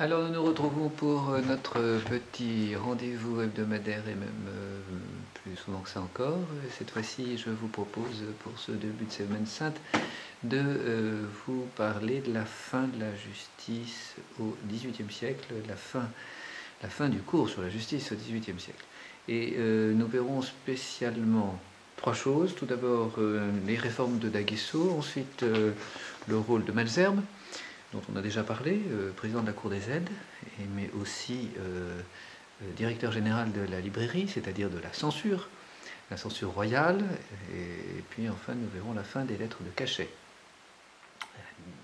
Alors nous nous retrouvons pour notre petit rendez-vous hebdomadaire et même plus souvent que ça encore. Cette fois-ci, je vous propose pour ce début de semaine sainte de vous parler de la fin de la justice au XVIIIe siècle, la fin du cours sur la justice au XVIIIe siècle. Et nous verrons spécialement trois choses. Tout d'abord les réformes de D'Aguesseau, ensuite le rôle de Malesherbes, dont on a déjà parlé, président de la Cour des aides, mais aussi directeur général de la librairie, c'est-à-dire de la censure royale, et puis enfin nous verrons la fin des lettres de cachet.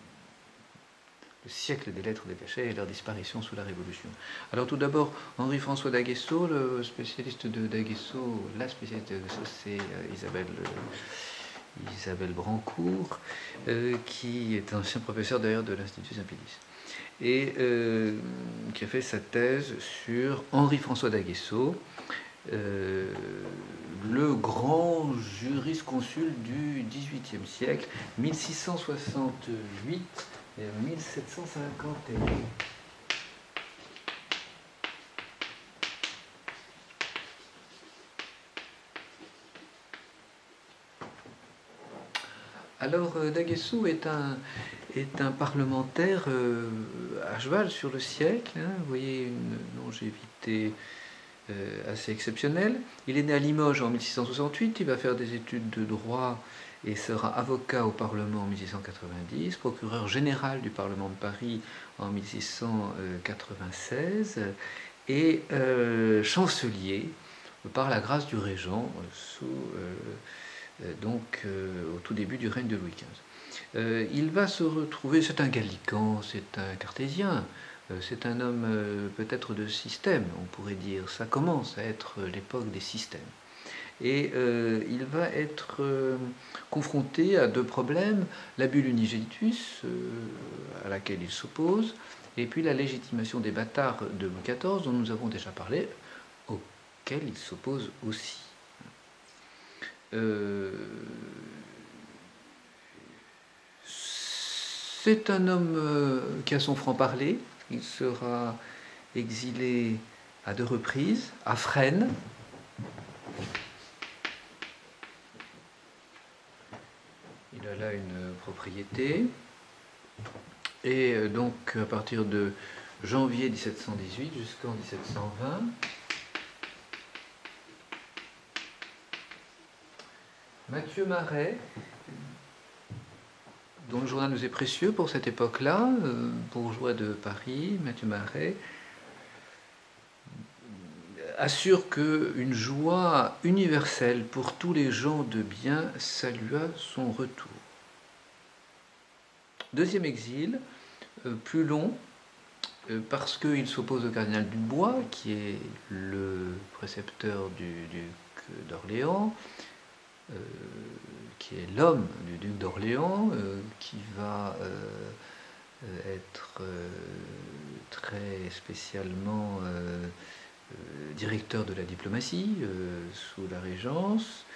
Le siècle des lettres de cachet et leur disparition sous la Révolution. Alors tout d'abord, Henri-François D'Aguesseau, le spécialiste de D'Aguesseau, la spécialiste de D'Aguesseau, c'est Isabelle Brancourt, qui est ancien professeur d'ailleurs de l'Institut Saint-Pédis, et qui a fait sa thèse sur Henri-François D'Aguesseau, le grand jurisconsulte du XVIIIe siècle, 1668 et 1751. Alors D'Aguesseau est un parlementaire à cheval sur le siècle, hein. Vous voyez une longévité assez exceptionnelle. Il est né à Limoges en 1668, il va faire des études de droit et sera avocat au Parlement en 1690, procureur général du Parlement de Paris en 1696 et chancelier par la grâce du régent au tout début du règne de Louis XV. Il va se retrouver, c'est un gallican, c'est un cartésien, c'est un homme peut-être de système, on pourrait dire. Ça commence à être l'époque des systèmes. Et il va être confronté à deux problèmes, la bulle Unigenitus, à laquelle il s'oppose, et puis la légitimation des bâtards de Louis XIV, dont nous avons déjà parlé, auquel il s'oppose aussi. C'est un homme qui a son franc-parler. Il sera exilé à 2 reprises, à Fresnes. Il a là une propriété. Et donc, à partir de janvier 1718 jusqu'en 1720, Mathieu Maret, dont le journal nous est précieux pour cette époque-là, bourgeois de Paris, Mathieu Maret, assure qu'une joie universelle pour tous les gens de bien salua son retour. Deuxième exil, plus long, parce qu'il s'oppose au cardinal Dubois, qui est le précepteur du duc d'Orléans, qui est l'homme du duc d'Orléans, qui va être très spécialement directeur de la diplomatie sous la Régence.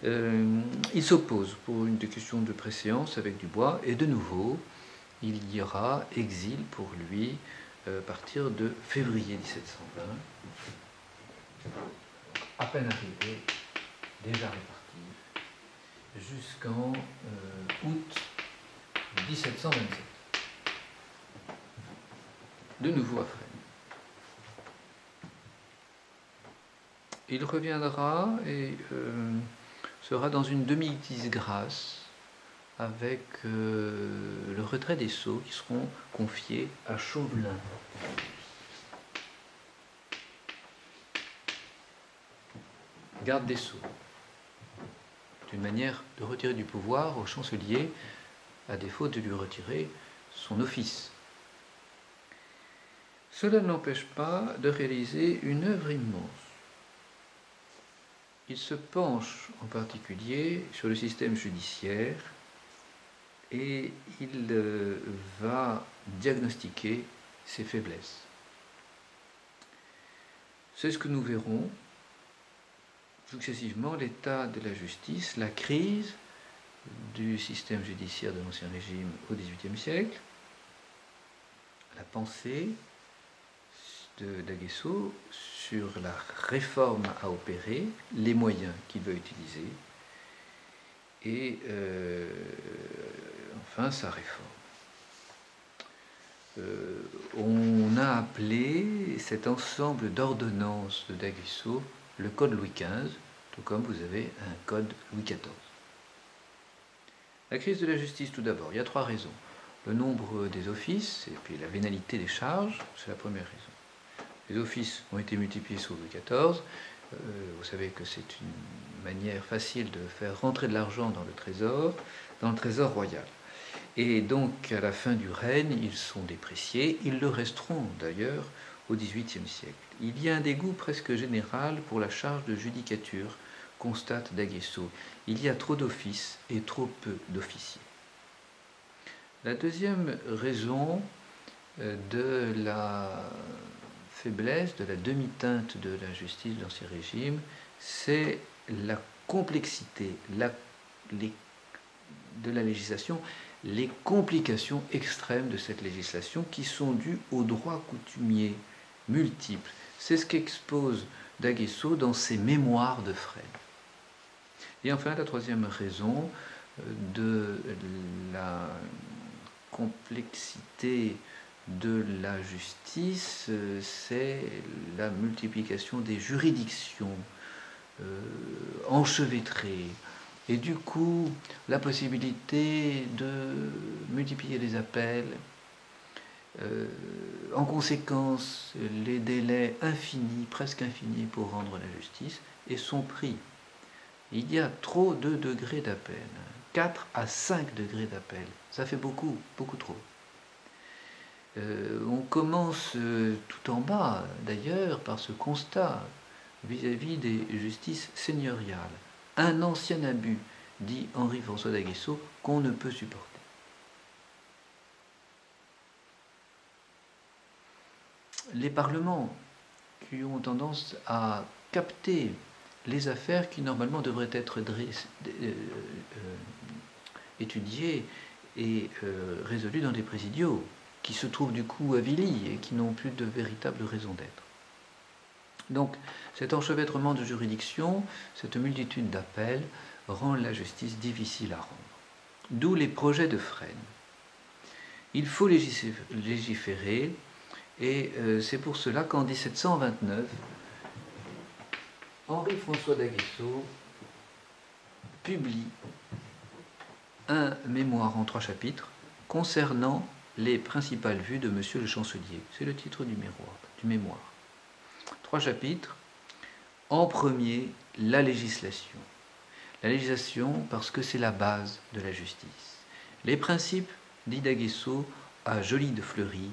Il s'oppose pour une question de préséance avec Dubois, et de nouveau, il y aura exil pour lui à partir de février 1720, à peine arrivé, déjà réparti, jusqu'en août 1727. De nouveau à Fresnes. Il reviendra et sera dans une demi-disgrâce avec le retrait des sceaux qui seront confiés à Chauvelin. Garde des sceaux. C'est une manière de retirer du pouvoir au chancelier, à défaut de lui retirer son office. Cela ne l'empêche pas de réaliser une œuvre immense. Il se penche en particulier sur le système judiciaire et il va diagnostiquer ses faiblesses. C'est ce que nous verrons successivement, l'état de la justice, la crise du système judiciaire de l'Ancien Régime au XVIIIe siècle, la pensée, d'Aguesseau sur la réforme à opérer, les moyens qu'il va utiliser et enfin sa réforme. On a appelé cet ensemble d'ordonnances d'Aguesseau le Code Louis XV, tout comme vous avez un Code Louis XIV. La crise de la justice, tout d'abord, il y a 3 raisons. Le nombre des offices et puis la vénalité des charges, c'est la première raison. Les offices ont été multipliés sous Louis XIV. Vous savez que c'est une manière facile de faire rentrer de l'argent dans le trésor royal. Et donc, à la fin du règne, ils sont dépréciés. Ils le resteront d'ailleurs au XVIIIe siècle. Il y a un dégoût presque général pour la charge de judicature, constate d'Aguesseau. Il y a trop d'offices et trop peu d'officiers. La deuxième raison de la faiblesse, de la demi-teinte de la justice dans ces régimes, c'est la complexité de la législation, les complications extrêmes de cette législation qui sont dues aux droits coutumiers multiples. C'est ce qu'expose d'Aguesseau dans ses mémoires de Fresnes. Et enfin, la troisième raison de la complexité de la justice, c'est la multiplication des juridictions enchevêtrées, et du coup la possibilité de multiplier les appels, en conséquence les délais infinis, presque infinis pour rendre la justice, et son prix. Il y a trop de degrés d'appel, 4 à 5 degrés d'appel, ça fait beaucoup, beaucoup trop. On commence tout en bas, d'ailleurs, par ce constat vis-à-vis des justices seigneuriales. Un ancien abus, dit Henri-François d'Aguesseau, qu'on ne peut supporter. Les parlements qui ont tendance à capter les affaires qui normalement devraient être étudiées et résolues dans des présidiaux, qui se trouvent du coup avilis et qui n'ont plus de véritable raison d'être. Donc cet enchevêtrement de juridictions, cette multitude d'appels, rend la justice difficile à rendre. D'où les projets de Fresnes. Il faut légiférer, et c'est pour cela qu'en 1729, Henri-François d'Aguesseau publie un mémoire en 3 chapitres concernant les principales vues de Monsieur le Chancelier. C'est le titre du mémoire. 3 chapitres. En premier, la législation. La législation parce que c'est la base de la justice. Les principes, dit d'Aguesseau, à joli de Fleury,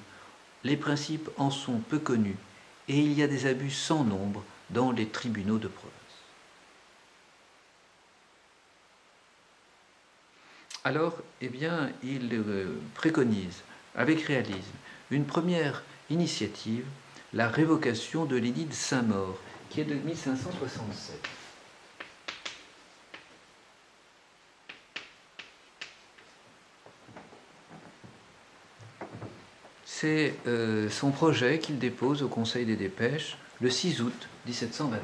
les principes en sont peu connus et il y a des abus sans nombre dans les tribunaux de province. Alors, eh bien, il préconise avec réalisme une première initiative, la révocation de l'édit de Saint-Maur, qui est de 1567. C'est son projet qu'il dépose au Conseil des dépêches le 6 août 1729.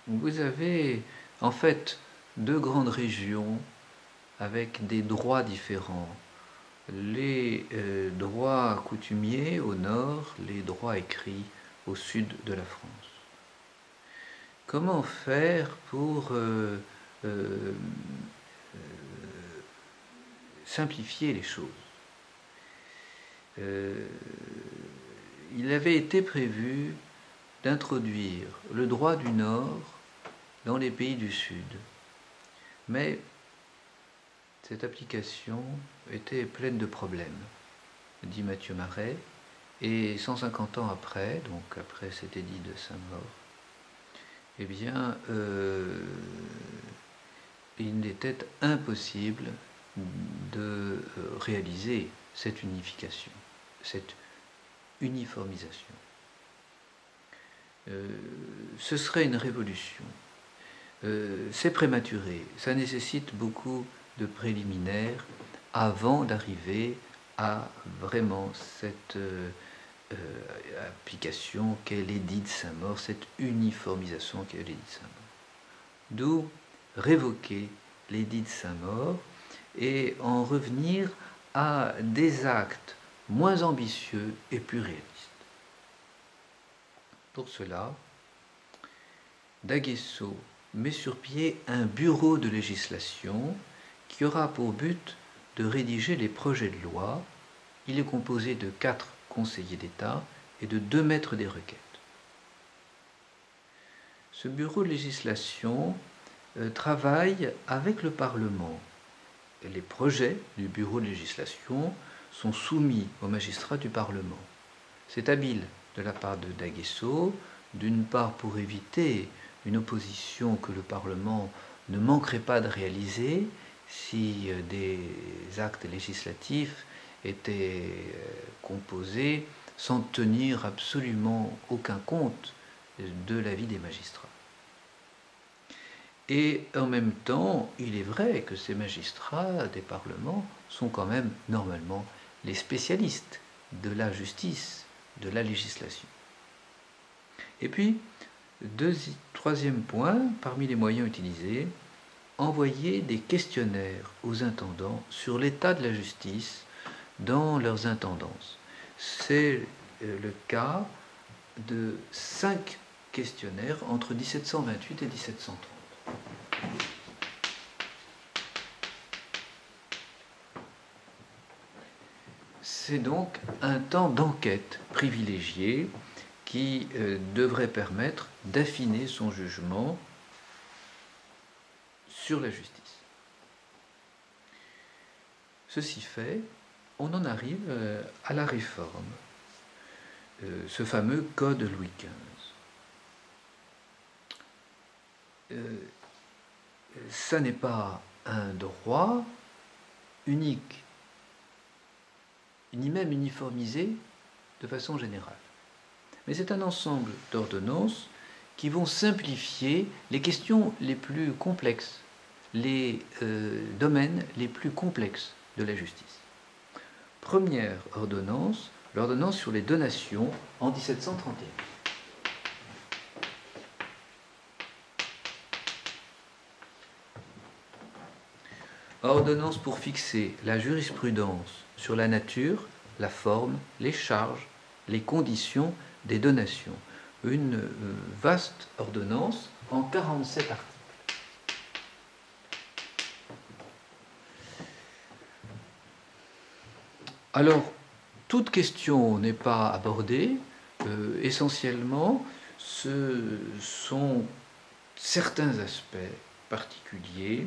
Vous avez en fait 2 grandes régions avec des droits différents. Les droits coutumiers au nord, les droits écrits au sud de la France. Comment faire pour simplifier les choses? Il avait été prévu d'introduire le droit du Nord dans les pays du Sud. Mais cette application était pleine de problèmes, dit Mathieu Marais, et 150 ans après, donc après cet édit de Saint-Maur, eh bien, il était impossible de réaliser cette unification, cette uniformisation. ce serait une révolution. C'est prématuré, ça nécessite beaucoup de préliminaires avant d'arriver à vraiment cette application qu'est l'édit de Saint-Maur, cette uniformisation qu'est l'édit de Saint-Maur. D'où révoquer l'édit de Saint-Maur et en revenir à des actes moins ambitieux et plus réalistes. Pour cela, D'Aguesseau met sur pied un bureau de législation qui aura pour but de rédiger les projets de loi. Il est composé de 4 conseillers d'État et de 2 maîtres des requêtes. Ce bureau de législation travaille avec le Parlement. Les projets du bureau de législation sont soumis aux magistrats du Parlement. C'est habile de la part de D'Aguesseau, d'une part pour éviter une opposition que le Parlement ne manquerait pas de réaliser si des actes législatifs étaient composés sans tenir absolument aucun compte de l'avis des magistrats. Et en même temps, il est vrai que ces magistrats des parlements sont quand même normalement les spécialistes de la justice, de la législation. Et puis, troisième point, parmi les moyens utilisés, envoyer des questionnaires aux intendants sur l'état de la justice dans leurs intendances. C'est le cas de 5 questionnaires entre 1728 et 1730. C'est donc un temps d'enquête privilégié qui devrait permettre d'affiner son jugement sur la justice. Ceci fait, on en arrive à la Réforme, ce fameux Code Louis XV. Ça n'est pas un droit unique, ni même uniformisé de façon générale. Mais c'est un ensemble d'ordonnances qui vont simplifier les questions les plus complexes, les domaines les plus complexes de la justice. Première ordonnance, l'ordonnance sur les donations en 1731. Ordonnance pour fixer la jurisprudence sur la nature, la forme, les charges, les conditions des donations. Une vaste ordonnance en 47 articles. Alors, toute question n'est pas abordée. Essentiellement, ce sont certains aspects particuliers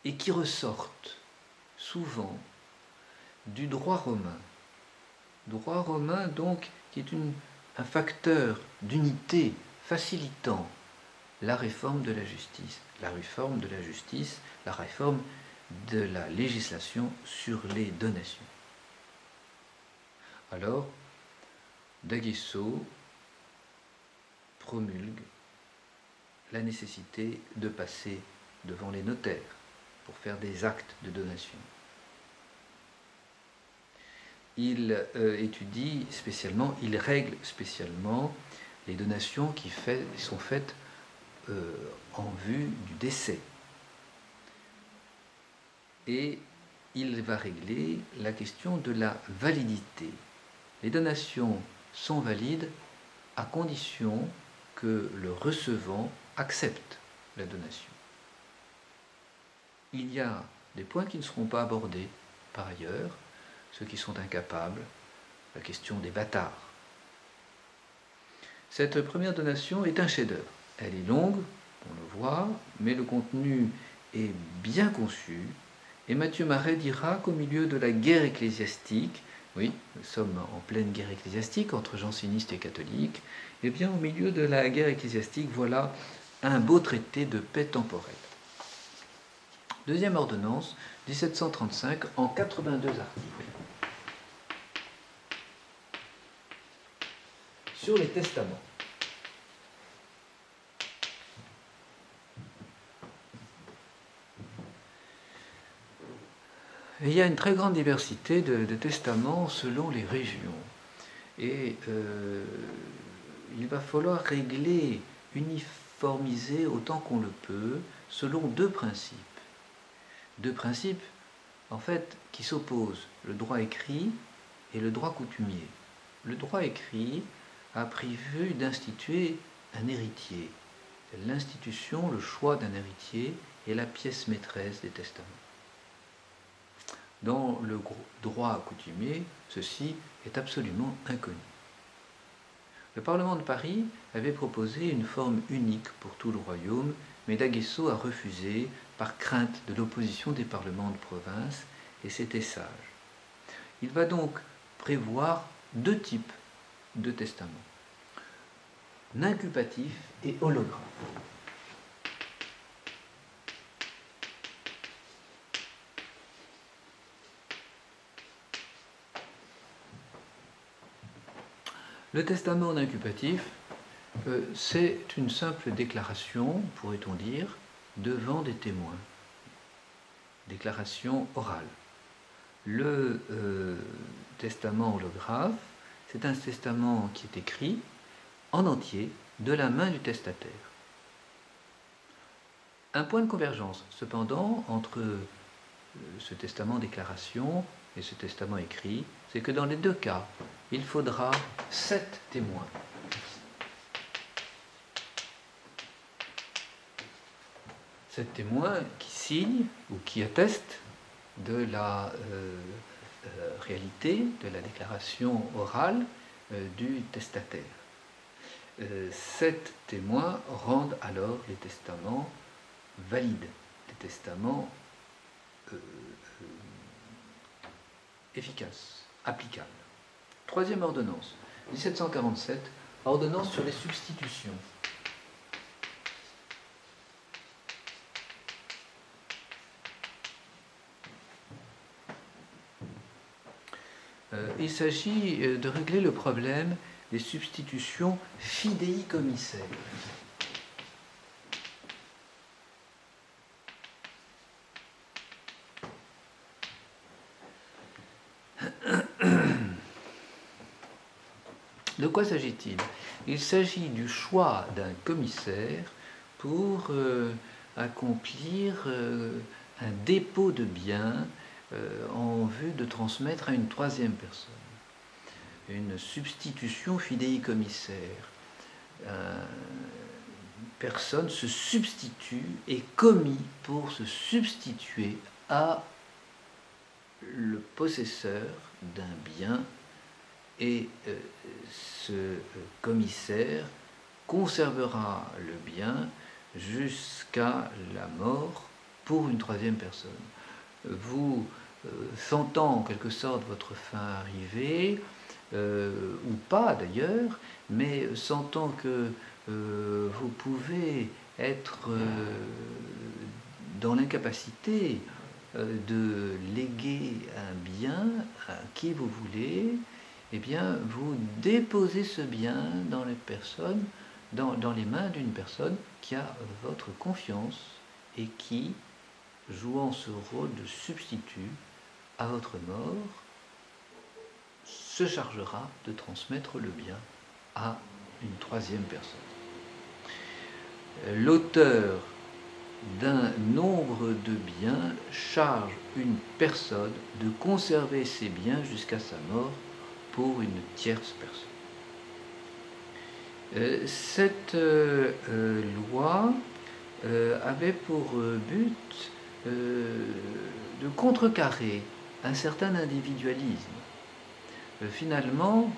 et qui ressortent souvent du droit romain. Droit romain, donc, qui est un facteur d'unité facilitant la réforme de la justice. La réforme de la justice, la réforme de la législation sur les donations. Alors, D'Aguesseau promulgue la nécessité de passer devant les notaires pour faire des actes de donation. Il étudie spécialement, il règle spécialement les donations qui sont faites en vue du décès. Et il va régler la question de la validité. Les donations sont valides à condition que le recevant accepte la donation. Il y a des points qui ne seront pas abordés par ailleurs, ceux qui sont incapables, la question des bâtards. Cette première donation est un chef-d'œuvre. Elle est longue, on le voit, mais le contenu est bien conçu. Et Mathieu Maret dira qu'au milieu de la guerre ecclésiastique, oui, nous sommes en pleine guerre ecclésiastique entre jansénistes et catholiques, et bien au milieu de la guerre ecclésiastique, voilà un beau traité de paix temporelle. Deuxième ordonnance, 1735, en 82 articles. sur les testaments. Et il y a une très grande diversité de testaments selon les régions. Et il va falloir régler, uniformiser autant qu'on le peut, selon deux principes. Deux principes, en fait, qui s'opposent, le droit écrit et le droit coutumier. Le droit écrit a prévu d'instituer un héritier. L'institution, le choix d'un héritier, est la pièce maîtresse des testaments. Dans le droit coutumier, ceci est absolument inconnu. Le Parlement de Paris avait proposé une forme unique pour tout le royaume, mais d'Aguesseau a refusé par crainte de l'opposition des parlements de province, et c'était sage. Il va donc prévoir deux types de testaments, l'incupatif et holographe. Le testament en incupatif, c'est une simple déclaration, pourrait-on dire, devant des témoins. Déclaration orale. Le testament holographe, c'est un testament qui est écrit en entier de la main du testataire. Un point de convergence, cependant, entre ce testament déclaration et ce testament écrit, c'est que dans les deux cas, il faudra 7 témoins. Sept témoins qui signent ou qui attestent de la réalité de la déclaration orale du testataire. 7 témoins rendent alors les testaments valides, les testaments efficaces, applicables. Troisième ordonnance, 1747, ordonnance sur les substitutions. Il s'agit de régler le problème des substitutions fidéicommissaires. De quoi s'agit-il? Il s'agit du choix d'un commissaire pour accomplir un dépôt de biens en vue de transmettre à une troisième personne. Une substitution fidéicommissaire. Une personne se substitue, est commis pour se substituer à le possesseur d'un bien, et ce commissaire conservera le bien jusqu'à la mort pour une troisième personne. Vous sentant en quelque sorte votre fin arriver, ou pas d'ailleurs, mais sentant que vous pouvez être dans l'incapacité de léguer un bien à qui vous voulez, eh bien vous déposez ce bien dans les personnes, dans les mains d'une personne qui a votre confiance et qui, jouant ce rôle de substitut à votre mort, se chargera de transmettre le bien à une troisième personne. L'auteur d'un nombre de biens charge une personne de conserver ses biens jusqu'à sa mort pour une tierce personne. Cette loi avait pour but de contrecarrer un certain individualisme. Finalement,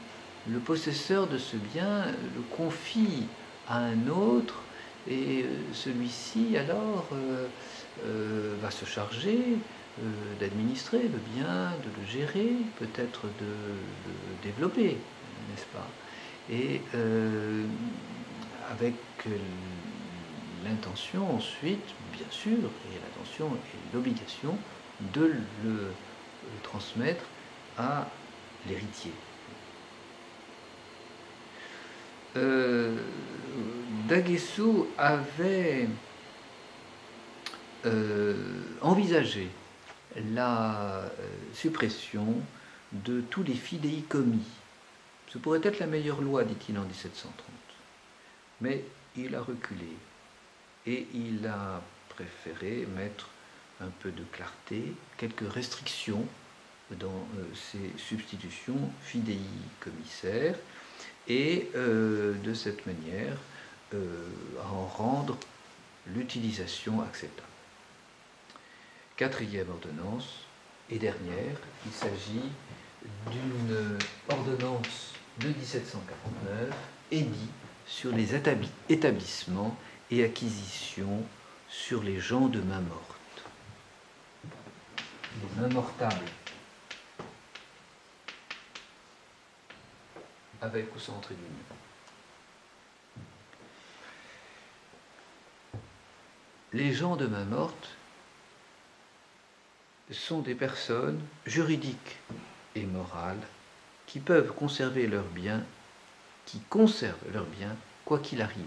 le possesseur de ce bien le confie à un autre et celui-ci alors va se charger d'administrer le bien, de le gérer, peut-être de le développer, n'est-ce pas? Et avec l'intention ensuite, bien sûr, et l'intention et l'obligation de le transmettre à l'héritier. Daguesseau avait envisagé la suppression de tous les fidéicommis. Ce pourrait être la meilleure loi, dit-il en 1730. Mais il a reculé et il a préféré mettre un peu de clarté, quelques restrictions dans ces substitutions fidéicommissaires et de cette manière en rendre l'utilisation acceptable. Quatrième ordonnance et dernière, il s'agit d'une ordonnance de 1749, édit sur les établissements et acquisitions sur les gens de main morte. Les mains mortables, avec ou sans trait d'union. Les gens de main morte sont des personnes juridiques et morales qui peuvent conserver leurs biens, qui conservent leurs biens quoi qu'il arrive.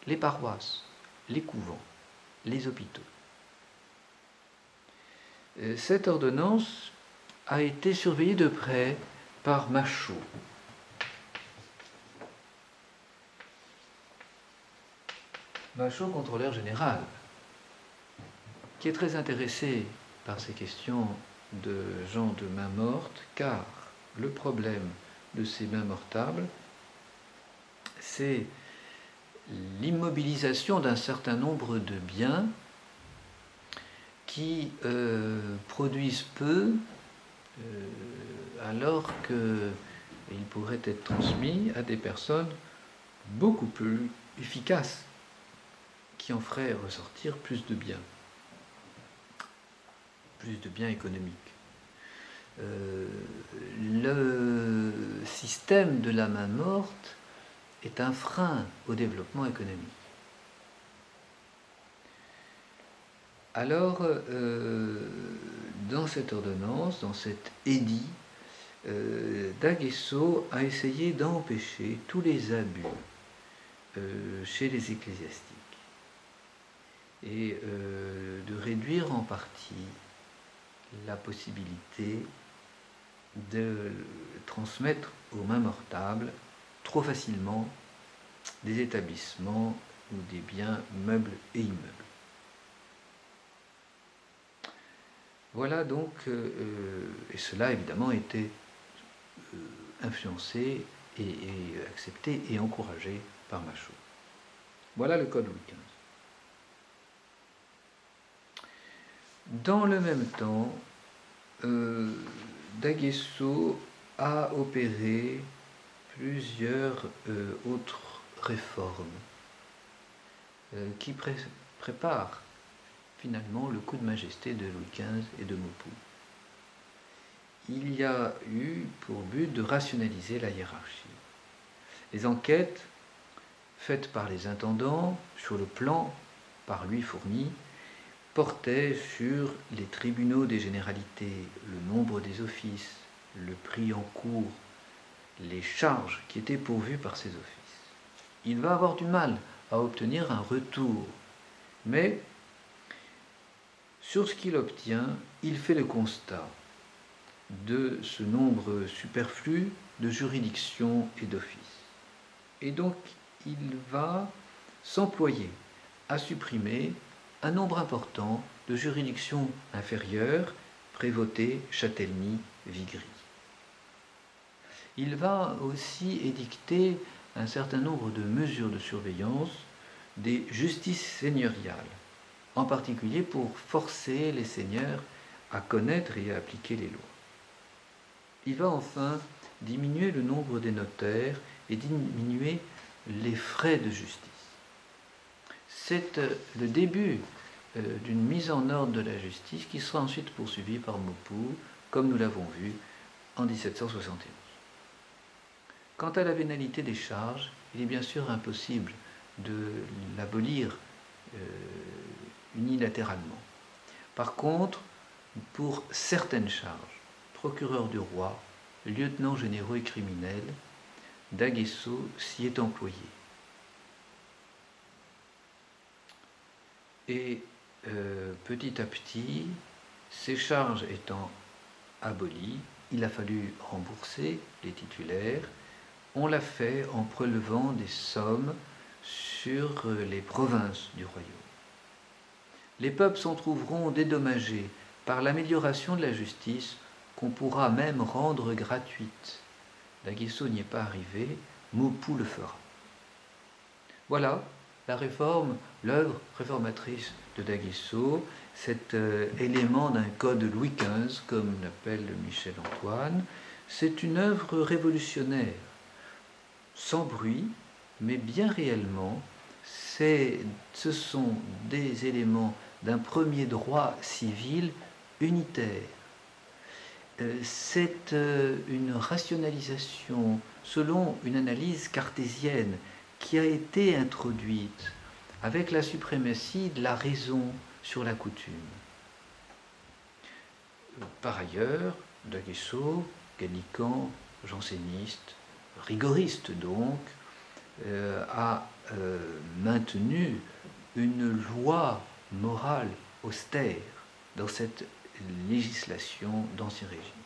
Les paroisses, les couvents, les hôpitaux. Cette ordonnance a été surveillée de près par Machaut. Machaut, contrôleur général, qui est très intéressé par ces questions de gens de main morte, car le problème de ces mains mortables, c'est l'immobilisation d'un certain nombre de biens qui produisent peu alors qu'ils pourraient être transmis à des personnes beaucoup plus efficaces qui en feraient ressortir plus de biens économiques. Le système de la main morte est un frein au développement économique. Alors, dans cette ordonnance, dans cet édit, Daguesseau a essayé d'empêcher tous les abus chez les ecclésiastiques et de réduire en partie la possibilité de transmettre aux mains mortables trop facilement des établissements ou des biens meubles et immeubles. Voilà donc, et cela évidemment était influencé et accepté et encouragé par Machaut. Voilà le Code Louis XV. Dans le même temps, Daguesseau a opéré plusieurs autres réformes qui préparent finalement le coup de majesté de Louis XV et de Maupeou. Il y a eu pour but de rationaliser la hiérarchie. Les enquêtes faites par les intendants sur le plan par lui fourni portaient sur les tribunaux des généralités, le nombre des offices, le prix en cours, les charges qui étaient pourvues par ces offices. Il va avoir du mal à obtenir un retour, mais sur ce qu'il obtient, il fait le constat de ce nombre superflu de juridictions et d'offices. Et donc, il va s'employer à supprimer un nombre important de juridictions inférieures, Prévôté, Châtellenie, Vigry. Il va aussi édicter un certain nombre de mesures de surveillance des justices seigneuriales, en particulier pour forcer les seigneurs à connaître et à appliquer les lois. Il va enfin diminuer le nombre des notaires et diminuer les frais de justice. C'est le début d'une mise en ordre de la justice qui sera ensuite poursuivie par Maupeou, comme nous l'avons vu en 1771. Quant à la vénalité des charges, il est bien sûr impossible de l'abolir unilatéralement. Par contre, pour certaines charges, procureur du roi, lieutenants généraux et criminels, d'Aguesseau s'y est employé. Et petit à petit, ces charges étant abolies, il a fallu rembourser les titulaires. On l'a fait en prélevant des sommes sur les provinces du royaume. Les peuples s'en trouveront dédommagés par l'amélioration de la justice qu'on pourra même rendre gratuite. D'Aguesseau n'y est pas arrivé, Maupoux le fera. Voilà la réforme, l'œuvre réformatrice de D'Aguesseau, cet élément d'un code Louis XV, comme l'appelle Michel Antoine. C'est une œuvre révolutionnaire, sans bruit, mais bien réellement, ce sont des éléments d'un premier droit civil unitaire. C'est une rationalisation selon une analyse cartésienne qui a été introduite avec la suprématie de la raison sur la coutume. Par ailleurs, D'Aguesseau, gallican, janséniste, rigoriste donc, a maintenu une loi morale austère dans cette législation d'Ancien Régime.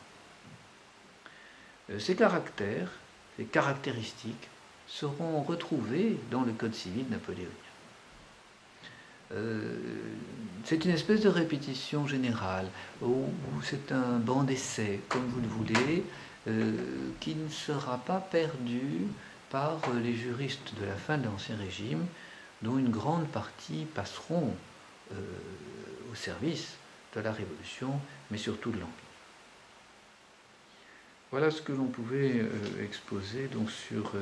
Ces caractères, ces caractéristiques seront retrouvés dans le Code civil napoléonien. C'est une espèce de répétition générale, ou c'est un banc d'essai, comme vous le voulez, qui ne sera pas perdu par les juristes de la fin de l'Ancien Régime, dont une grande partie passeront au service de la Révolution, mais surtout de l'Empire. Voilà ce que l'on pouvait exposer donc sur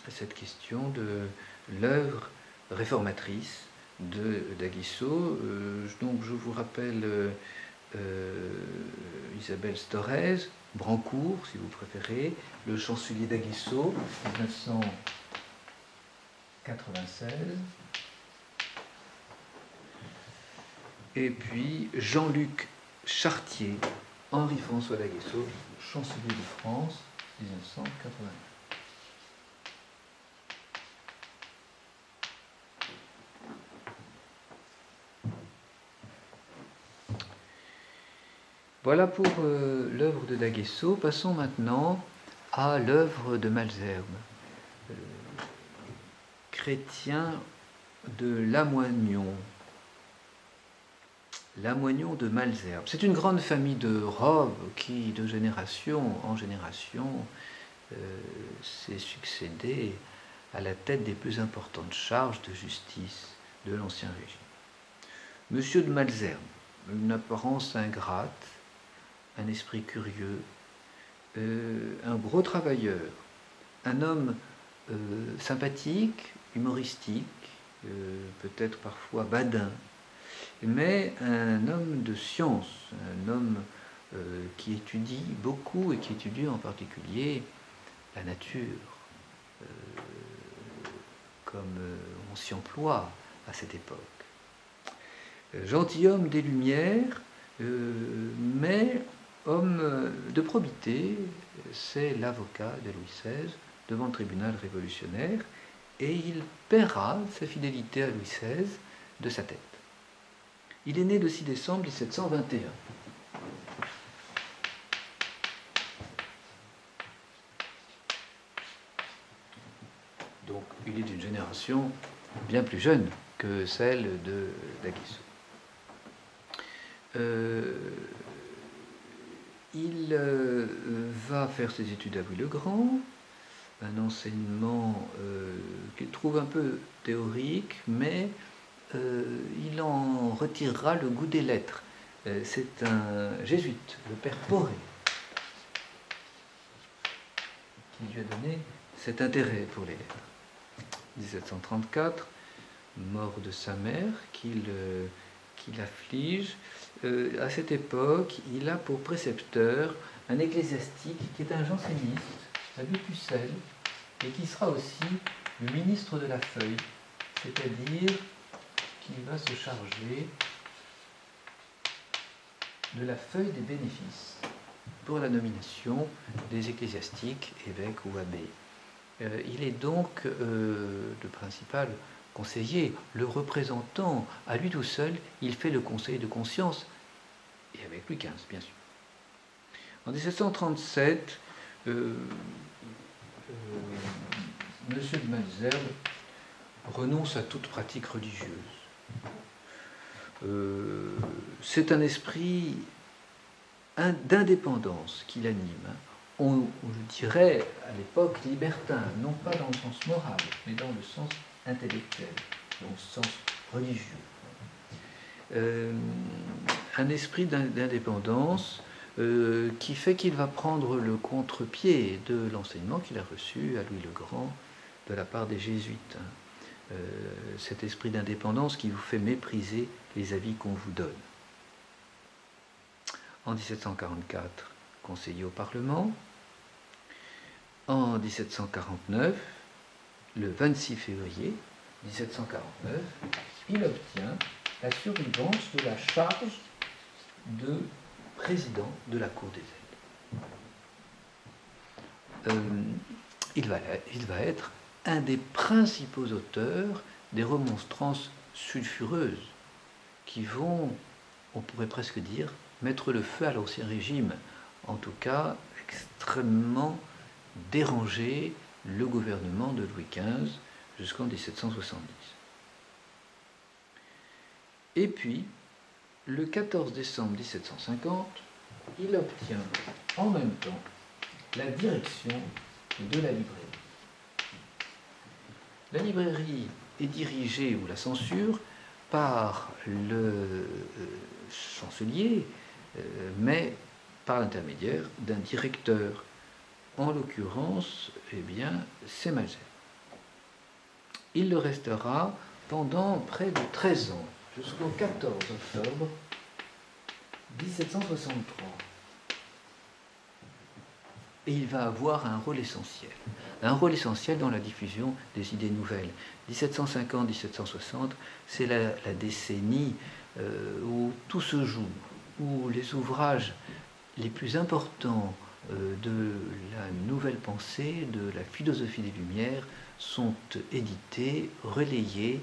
cette question de l'œuvre réformatrice d'Aguesseau. Donc je vous rappelle Isabelle Storez, Brancourt, si vous préférez, le chancelier d'Aguesseau, 1996. Et puis Jean-Luc Chartier, Henri-François d'Aguesseau, chancelier de France, 1989. Voilà pour l'œuvre de D'Aguesseau. Passons maintenant à l'œuvre de Malesherbes, chrétien de Lamoignon. Lamoignon de Malesherbes. C'est une grande famille de robes qui, de génération en génération, s'est succédée à la tête des plus importantes charges de justice de l'Ancien Régime. Monsieur de Malesherbes, une apparence ingrate, un esprit curieux, un gros travailleur, un homme sympathique, humoristique, peut-être parfois badin, mais un homme de science, un homme qui étudie beaucoup et qui étudie en particulier la nature, comme on s'y emploie à cette époque. Gentilhomme des Lumières, mais homme de probité, c'est l'avocat de Louis XVI devant le tribunal révolutionnaire, et il paiera sa fidélité à Louis XVI de sa tête. Il est né le 6 décembre 1721. Donc il est d'une génération bien plus jeune que celle d'Aguesseau. Il va faire ses études à Louis-le-Grand, un enseignement qu'il trouve un peu théorique, mais il en retirera le goût des lettres. C'est un jésuite, le père Poré, qui lui a donné cet intérêt pour les lettres. 1734, mort de sa mère, qui l'afflige. À cette époque, il a pour précepteur un ecclésiastique qui est un janséniste, l'abbé Pucelle, et qui sera aussi le ministre de la feuille, c'est-à-dire qu'il va se charger de la feuille des bénéfices pour la nomination des ecclésiastiques, évêques ou abbés. Il est donc le principal conseiller, le représentant. À lui tout seul, il fait le conseil de conscience, et avec Louis XV, bien sûr. En 1737, Monsieur de Malesherbes renonce à toute pratique religieuse. C'est un esprit d'indépendance qui l'anime. On le dirait à l'époque libertin, non pas dans le sens moral, mais dans le sens intellectuel, dans le sens religieux. Un esprit d'indépendance qui fait qu'il va prendre le contre-pied de l'enseignement qu'il a reçu à Louis le Grand de la part des jésuites. Cet esprit d'indépendance qui vous fait mépriser les avis qu'on vous donne. En 1744, conseiller au Parlement. En 1749, le 26 février 1749, il obtient la survivance de la charge de président de la Cour des aides. Il va être un des principaux auteurs des remontrances sulfureuses qui vont, on pourrait presque dire, mettre le feu à l'Ancien Régime, en tout cas extrêmement déranger le gouvernement de Louis XV jusqu'en 1770. Et puis, le 14 décembre 1750, il obtient en même temps la direction de la librairie. La librairie est dirigée, ou la censure, par le chancelier, mais par l'intermédiaire d'un directeur. En l'occurrence, eh bien, c'est Malesherbes. Il le restera pendant près de 13 ans, jusqu'au 14 octobre 1763. Et il va avoir un rôle essentiel dans la diffusion des idées nouvelles. 1750-1760, c'est la décennie où tout se joue, où les ouvrages les plus importants de la nouvelle pensée, de la philosophie des Lumières, sont édités, relayés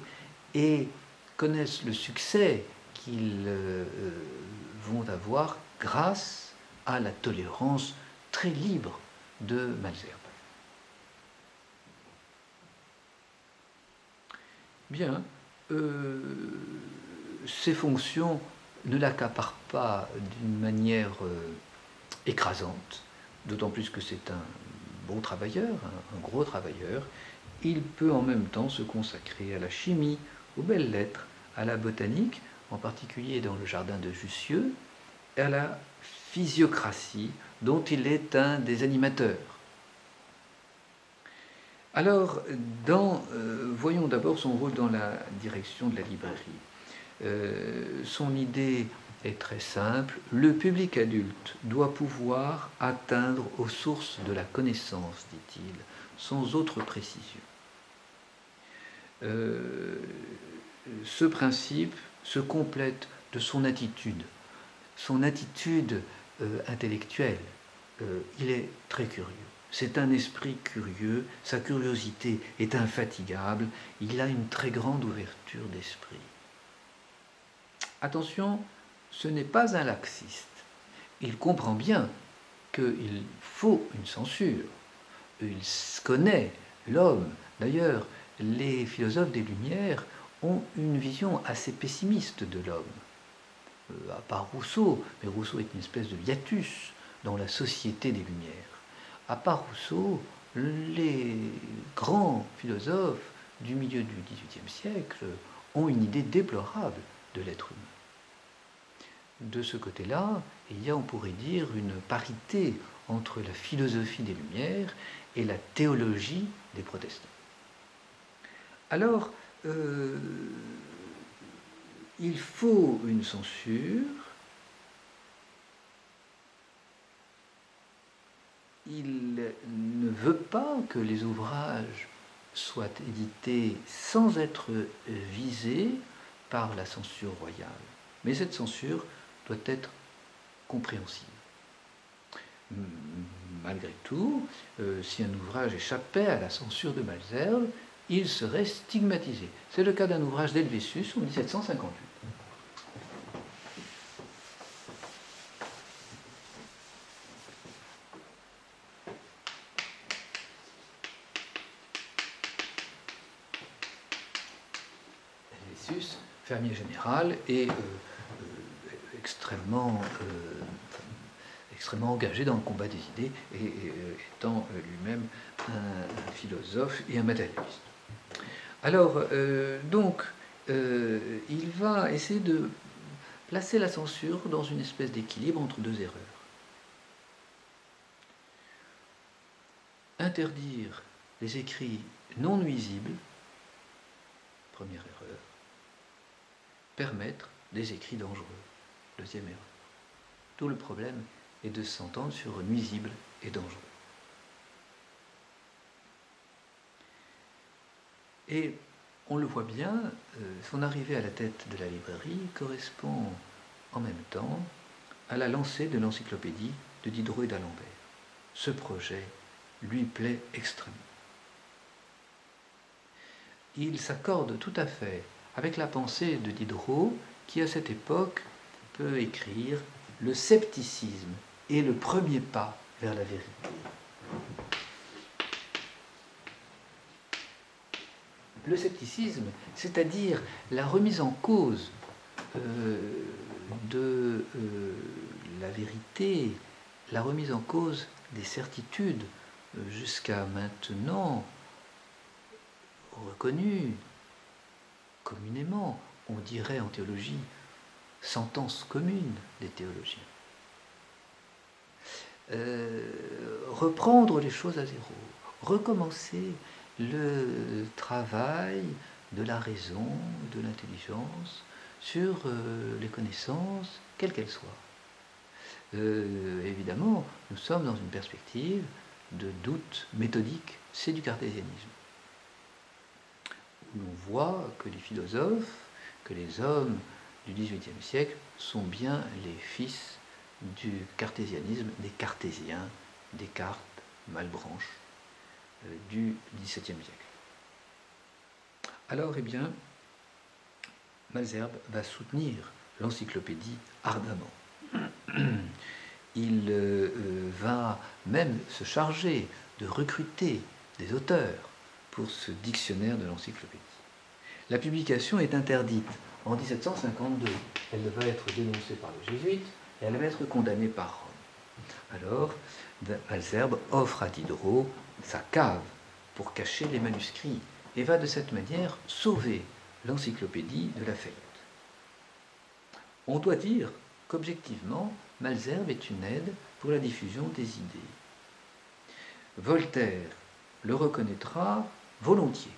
et connaissent le succès qu'ils vont avoir grâce à la tolérance très libre de Malesherbes. Bien, ces fonctions ne l'accaparent pas d'une manière écrasante, d'autant plus que c'est un bon travailleur, un gros travailleur. Il peut en même temps se consacrer à la chimie, aux belles lettres, à la botanique, en particulier dans le jardin de Jussieu, et à la physiocratie, dont il est un des animateurs. Alors, voyons d'abord son rôle dans la direction de la librairie. Son idée est très simple. Le public adulte doit pouvoir atteindre aux sources de la connaissance, dit-il, sans autre précision. Ce principe se complète de son attitude intellectuelle. Il est très curieux. C'est un esprit curieux, sa curiosité est infatigable, il a une très grande ouverture d'esprit. Attention, ce n'est pas un laxiste. Il comprend bien qu'il faut une censure. Il connaît l'homme. D'ailleurs, les philosophes des Lumières ont une vision assez pessimiste de l'homme. À part Rousseau, mais Rousseau est une espèce de hiatus dans la société des Lumières. À part Rousseau, les grands philosophes du milieu du XVIIIe siècle ont une idée déplorable de l'être humain. De ce côté-là, il y a, on pourrait dire, une parité entre la philosophie des Lumières et la théologie des protestants. Alors, il faut une censure. Il ne veut pas que les ouvrages soient édités sans être visés par la censure royale. Mais cette censure doit être compréhensible. malgré tout, si un ouvrage échappait à la censure de Malesherbes, il serait stigmatisé. C'est le cas d'un ouvrage d'Helvétius en 1758. Helvétius, fermier général, et extrêmement engagé dans le combat des idées, et étant lui-même un philosophe et un matérialiste. Alors, donc, il va essayer de placer la censure dans une espèce d'équilibre entre deux erreurs. Interdire les écrits non nuisibles, première erreur. Permettre des écrits dangereux, deuxième erreur. Tout le problème est de s'entendre sur nuisible et dangereux. Et on le voit bien, son arrivée à la tête de la librairie correspond en même temps à la lancée de l'encyclopédie de Diderot et d'Alembert. Ce projet lui plaît extrêmement. Il s'accorde tout à fait avec la pensée de Diderot, qui à cette époque peut écrire « Le scepticisme est le premier pas vers la vérité ». Le scepticisme, c'est-à-dire la remise en cause de la vérité, la remise en cause des certitudes jusqu'à maintenant reconnues communément, on dirait en théologie, sentence commune des théologiens. Reprendre les choses à zéro, recommencer le travail de la raison, de l'intelligence, sur les connaissances, quelles qu'elles soient. Évidemment, nous sommes dans une perspective de doute méthodique, c'est du cartésianisme. Où l'on voit que les philosophes, que les hommes du XVIIIe siècle sont bien les fils du cartésianisme, des cartésiens, Descartes, Malebranche, du XVIIe siècle. Alors, eh bien, Malesherbes va soutenir l'encyclopédie ardemment. Il va même se charger de recruter des auteurs pour ce dictionnaire de l'encyclopédie. La publication est interdite en 1752. Elle va être dénoncée par les jésuites et elle va être condamnée par Rome. Alors, Malesherbes offre à Diderot sa cave pour cacher les manuscrits et va de cette manière sauver l'encyclopédie de la faillite. On doit dire qu'objectivement, Malesherbes est une aide pour la diffusion des idées. Voltaire le reconnaîtra volontiers.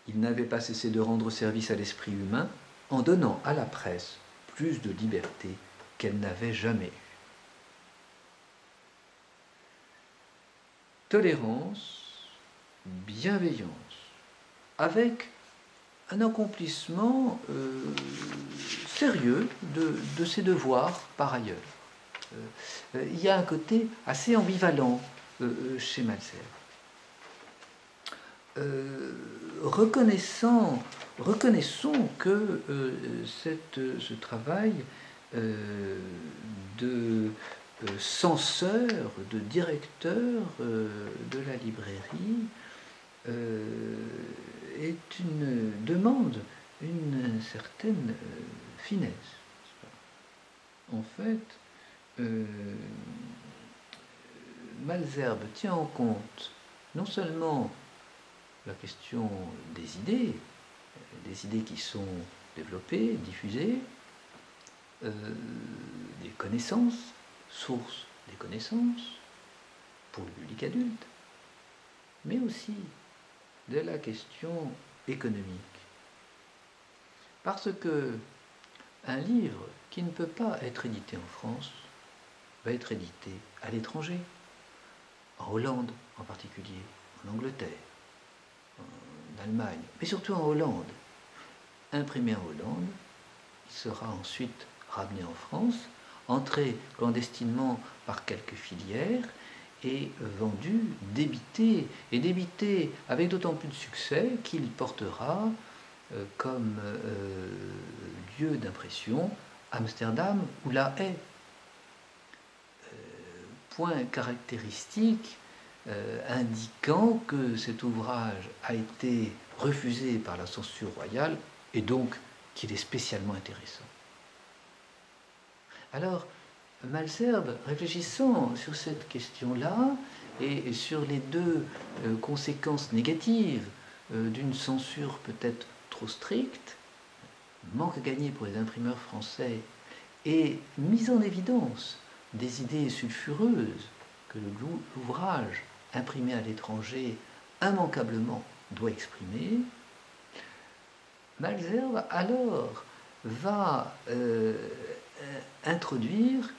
Il n'avait pas cessé de rendre service à l'esprit humain en donnant à la presse plus de liberté qu'elle n'avait jamais eue. Tolérance, bienveillance, avec un accomplissement sérieux de ses devoirs par ailleurs. Il y a un côté assez ambivalent chez Malesherbes. Reconnaissons que ce travail de censeur, de directeur de la librairie demande une certaine finesse. En fait, Malesherbes tient en compte non seulement la question des idées qui sont développées, diffusées, des connaissances, source des connaissances pour le public adulte, mais aussi de la question économique. Parce que un livre qui ne peut pas être édité en France va être édité à l'étranger, en Hollande en particulier, en Angleterre, en Allemagne, mais surtout en Hollande. Imprimé en Hollande, il sera ensuite ramené en France entré clandestinement par quelques filières et vendu, débité, et débité avec d'autant plus de succès qu'il portera comme lieu d'impression Amsterdam ou La Haye. Point caractéristique indiquant que cet ouvrage a été refusé par la censure royale et donc qu'il est spécialement intéressant. Alors, Malesherbes, réfléchissant sur cette question-là et sur les deux conséquences négatives d'une censure peut-être trop stricte, manque à gagner pour les imprimeurs français et mise en évidence des idées sulfureuses que l'ouvrage imprimé à l'étranger immanquablement doit exprimer, Malesherbes alors va introduire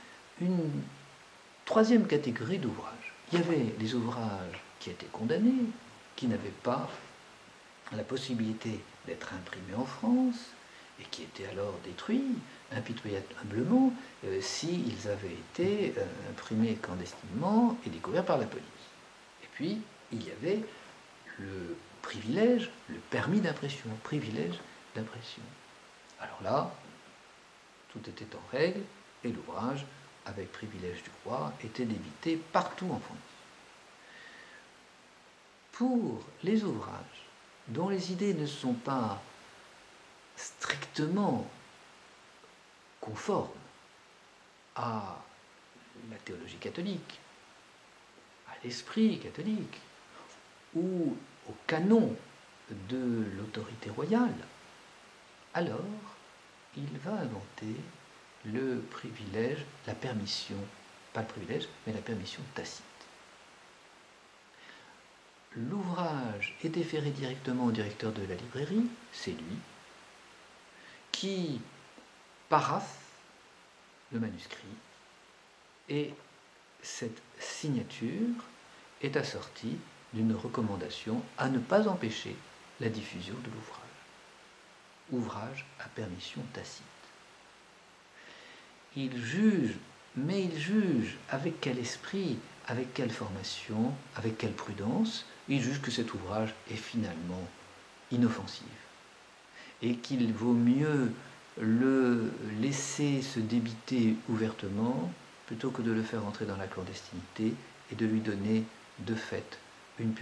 une troisième catégorie d'ouvrages. Il y avait les ouvrages qui étaient condamnés, qui n'avaient pas la possibilité d'être imprimés en France et qui étaient alors détruits impitoyablement s'ils avaient été imprimés clandestinement et découverts par la police. Et puis, il y avait le privilège, le permis d'impression, privilège d'impression. Alors là, tout était en règle et l'ouvrage, avec privilège du roi, était débité partout en France. Pour les ouvrages dont les idées ne sont pas strictement conformes à la théologie catholique, à l'esprit catholique ou au canon de l'autorité royale, alors il va inventer le privilège, la permission, pas le privilège, mais la permission tacite. L'ouvrage est déféré directement au directeur de la librairie, c'est lui, qui paraphe le manuscrit et cette signature est assortie d'une recommandation à ne pas empêcher la diffusion de l'ouvrage. Ouvrage à permission tacite. Il juge, mais il juge avec quel esprit, avec quelle formation, avec quelle prudence. Il juge que cet ouvrage est finalement inoffensif et qu'il vaut mieux le laisser se débiter ouvertement plutôt que de le faire entrer dans la clandestinité et de lui donner de fait une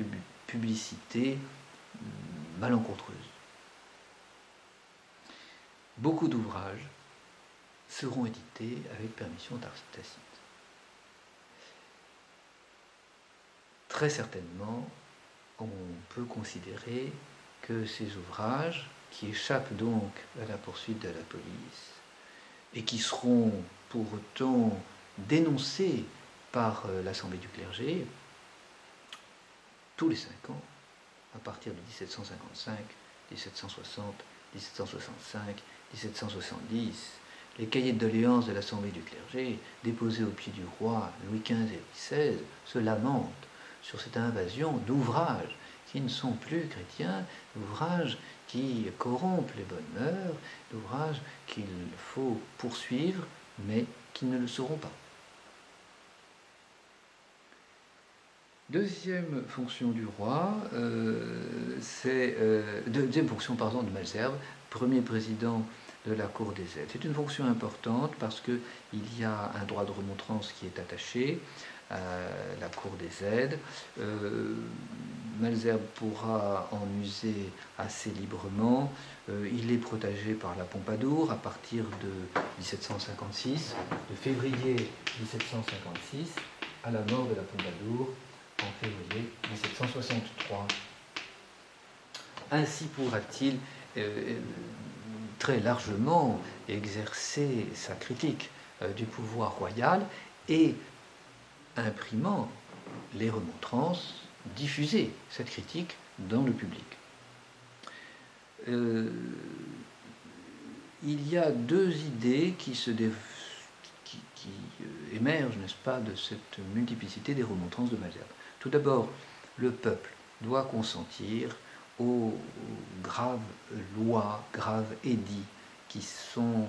publicité malencontreuse. Beaucoup d'ouvrages seront édités avec permission tacite. Très certainement, on peut considérer que ces ouvrages, qui échappent donc à la poursuite de la police et qui seront pour autant dénoncés par l'Assemblée du clergé, tous les 5 ans, à partir de 1755, 1760, 1765, 1770, les cahiers de doléances de l'Assemblée du clergé, déposés au pied du roi Louis XV et Louis XVI, se lamentent sur cette invasion d'ouvrages qui ne sont plus chrétiens, d'ouvrages qui corrompent les bonnes mœurs, d'ouvrages qu'il faut poursuivre, mais qui ne le seront pas. Deuxième fonction du roi, deuxième fonction de Malesherbes, premier président de la Cour des aides. C'est une fonction importante parce qu'il y a un droit de remontrance qui est attaché à la Cour des aides. Malesherbes pourra en user assez librement. Il est protégé par la Pompadour à partir de 1756, de février 1756 à la mort de la Pompadour en février 1763. Ainsi pourra-t-il très largement exercer sa critique du pouvoir royal et, imprimant les remontrances, diffuser cette critique dans le public. Il y a deux idées qui émergent, n'est-ce pas, de cette multiplicité des remontrances de Malesherbes. Tout d'abord, le peuple doit consentir aux graves lois, graves édits qui sont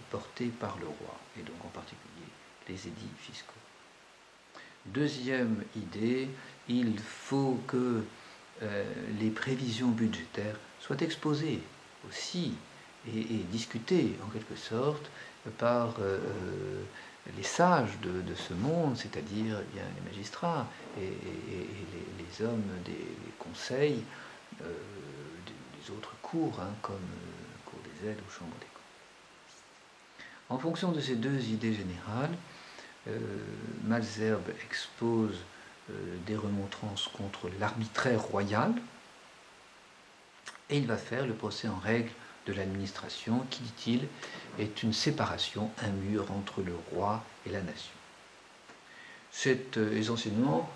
portés par le roi, et donc en particulier les édits fiscaux. Deuxième idée, il faut que les prévisions budgétaires soient exposées aussi et discutées en quelque sorte par les sages de ce monde, c'est-à-dire les magistrats et les hommes des conseils des autres cours, comme Cour des aides ou Chambre des comptes. En fonction de ces deux idées générales, Malesherbes expose des remontrances contre l'arbitraire royal et il va faire le procès en règle de l'administration qui, dit-il, est une séparation, un mur entre le roi et la nation. C'est essentiellement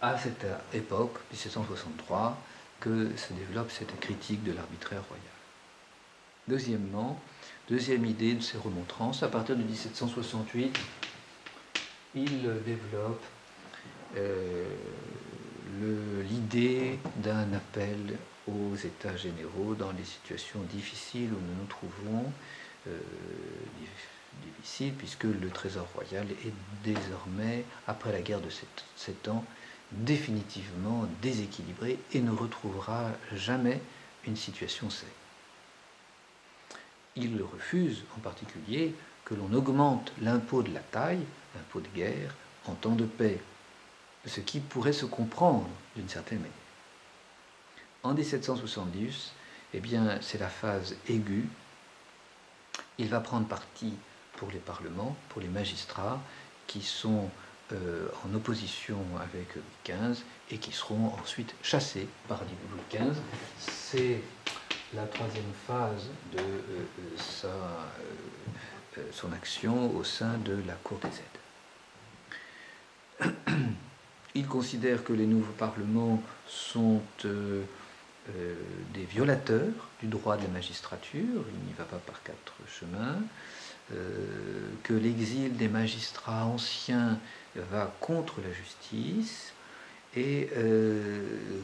à cette époque, 1763, que se développe cette critique de l'arbitraire royal. Deuxièmement, deuxième idée de ces remontrances, à partir de 1768, il développe l'idée d'un appel aux États généraux dans les situations difficiles où nous nous trouvons, difficiles puisque le Trésor royal est désormais, après la guerre de 7 ans, définitivement déséquilibré et ne retrouvera jamais une situation saine. Il refuse en particulier que l'on augmente l'impôt de la taille, l'impôt de guerre, en temps de paix, ce qui pourrait se comprendre d'une certaine manière. En 1770, eh bien, c'est la phase aiguë. Il va prendre parti pour les parlements, pour les magistrats qui sont en opposition avec Louis XV et qui seront ensuite chassés par Louis XV. C'est la troisième phase de son action au sein de la Cour des aides. Il considère que les nouveaux parlements sont des violateurs du droit de la magistrature, il n'y va pas par quatre chemins, que l'exil des magistrats anciens va contre la justice et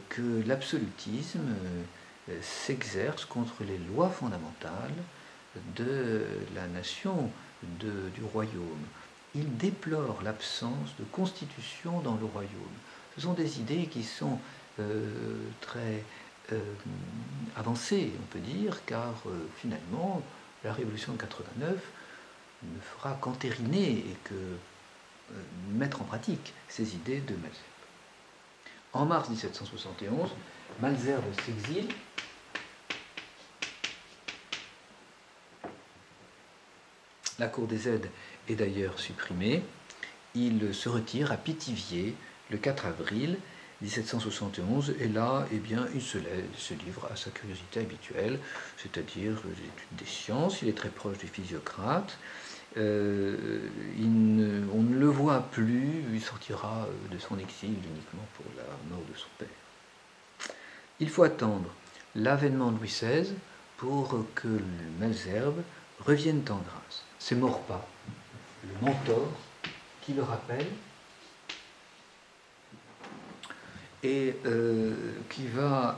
que l'absolutisme s'exerce contre les lois fondamentales de la nation, du royaume. Il déplore l'absence de constitution dans le royaume. Ce sont des idées qui sont très avancées, on peut dire, car finalement, la Révolution de 89 ne fera qu'entériner et que mettre en pratique ces idées de Malesherbes. En mars 1771, Malesherbes s'exile. La Cour des aides est d'ailleurs supprimée. Il se retire à Pithiviers le 4 avril 1771 et là, eh bien, il se livre à sa curiosité habituelle, c'est-à-dire l'étude des sciences. Il est très proche des physiocrates. On ne le voit plus, il sortira de son exil uniquement pour la mort de son père. Il faut attendre l'avènement de Louis XVI pour que Malesherbes revienne en grâce. C'est Maurepas, le mentor, qui le rappelle et qui va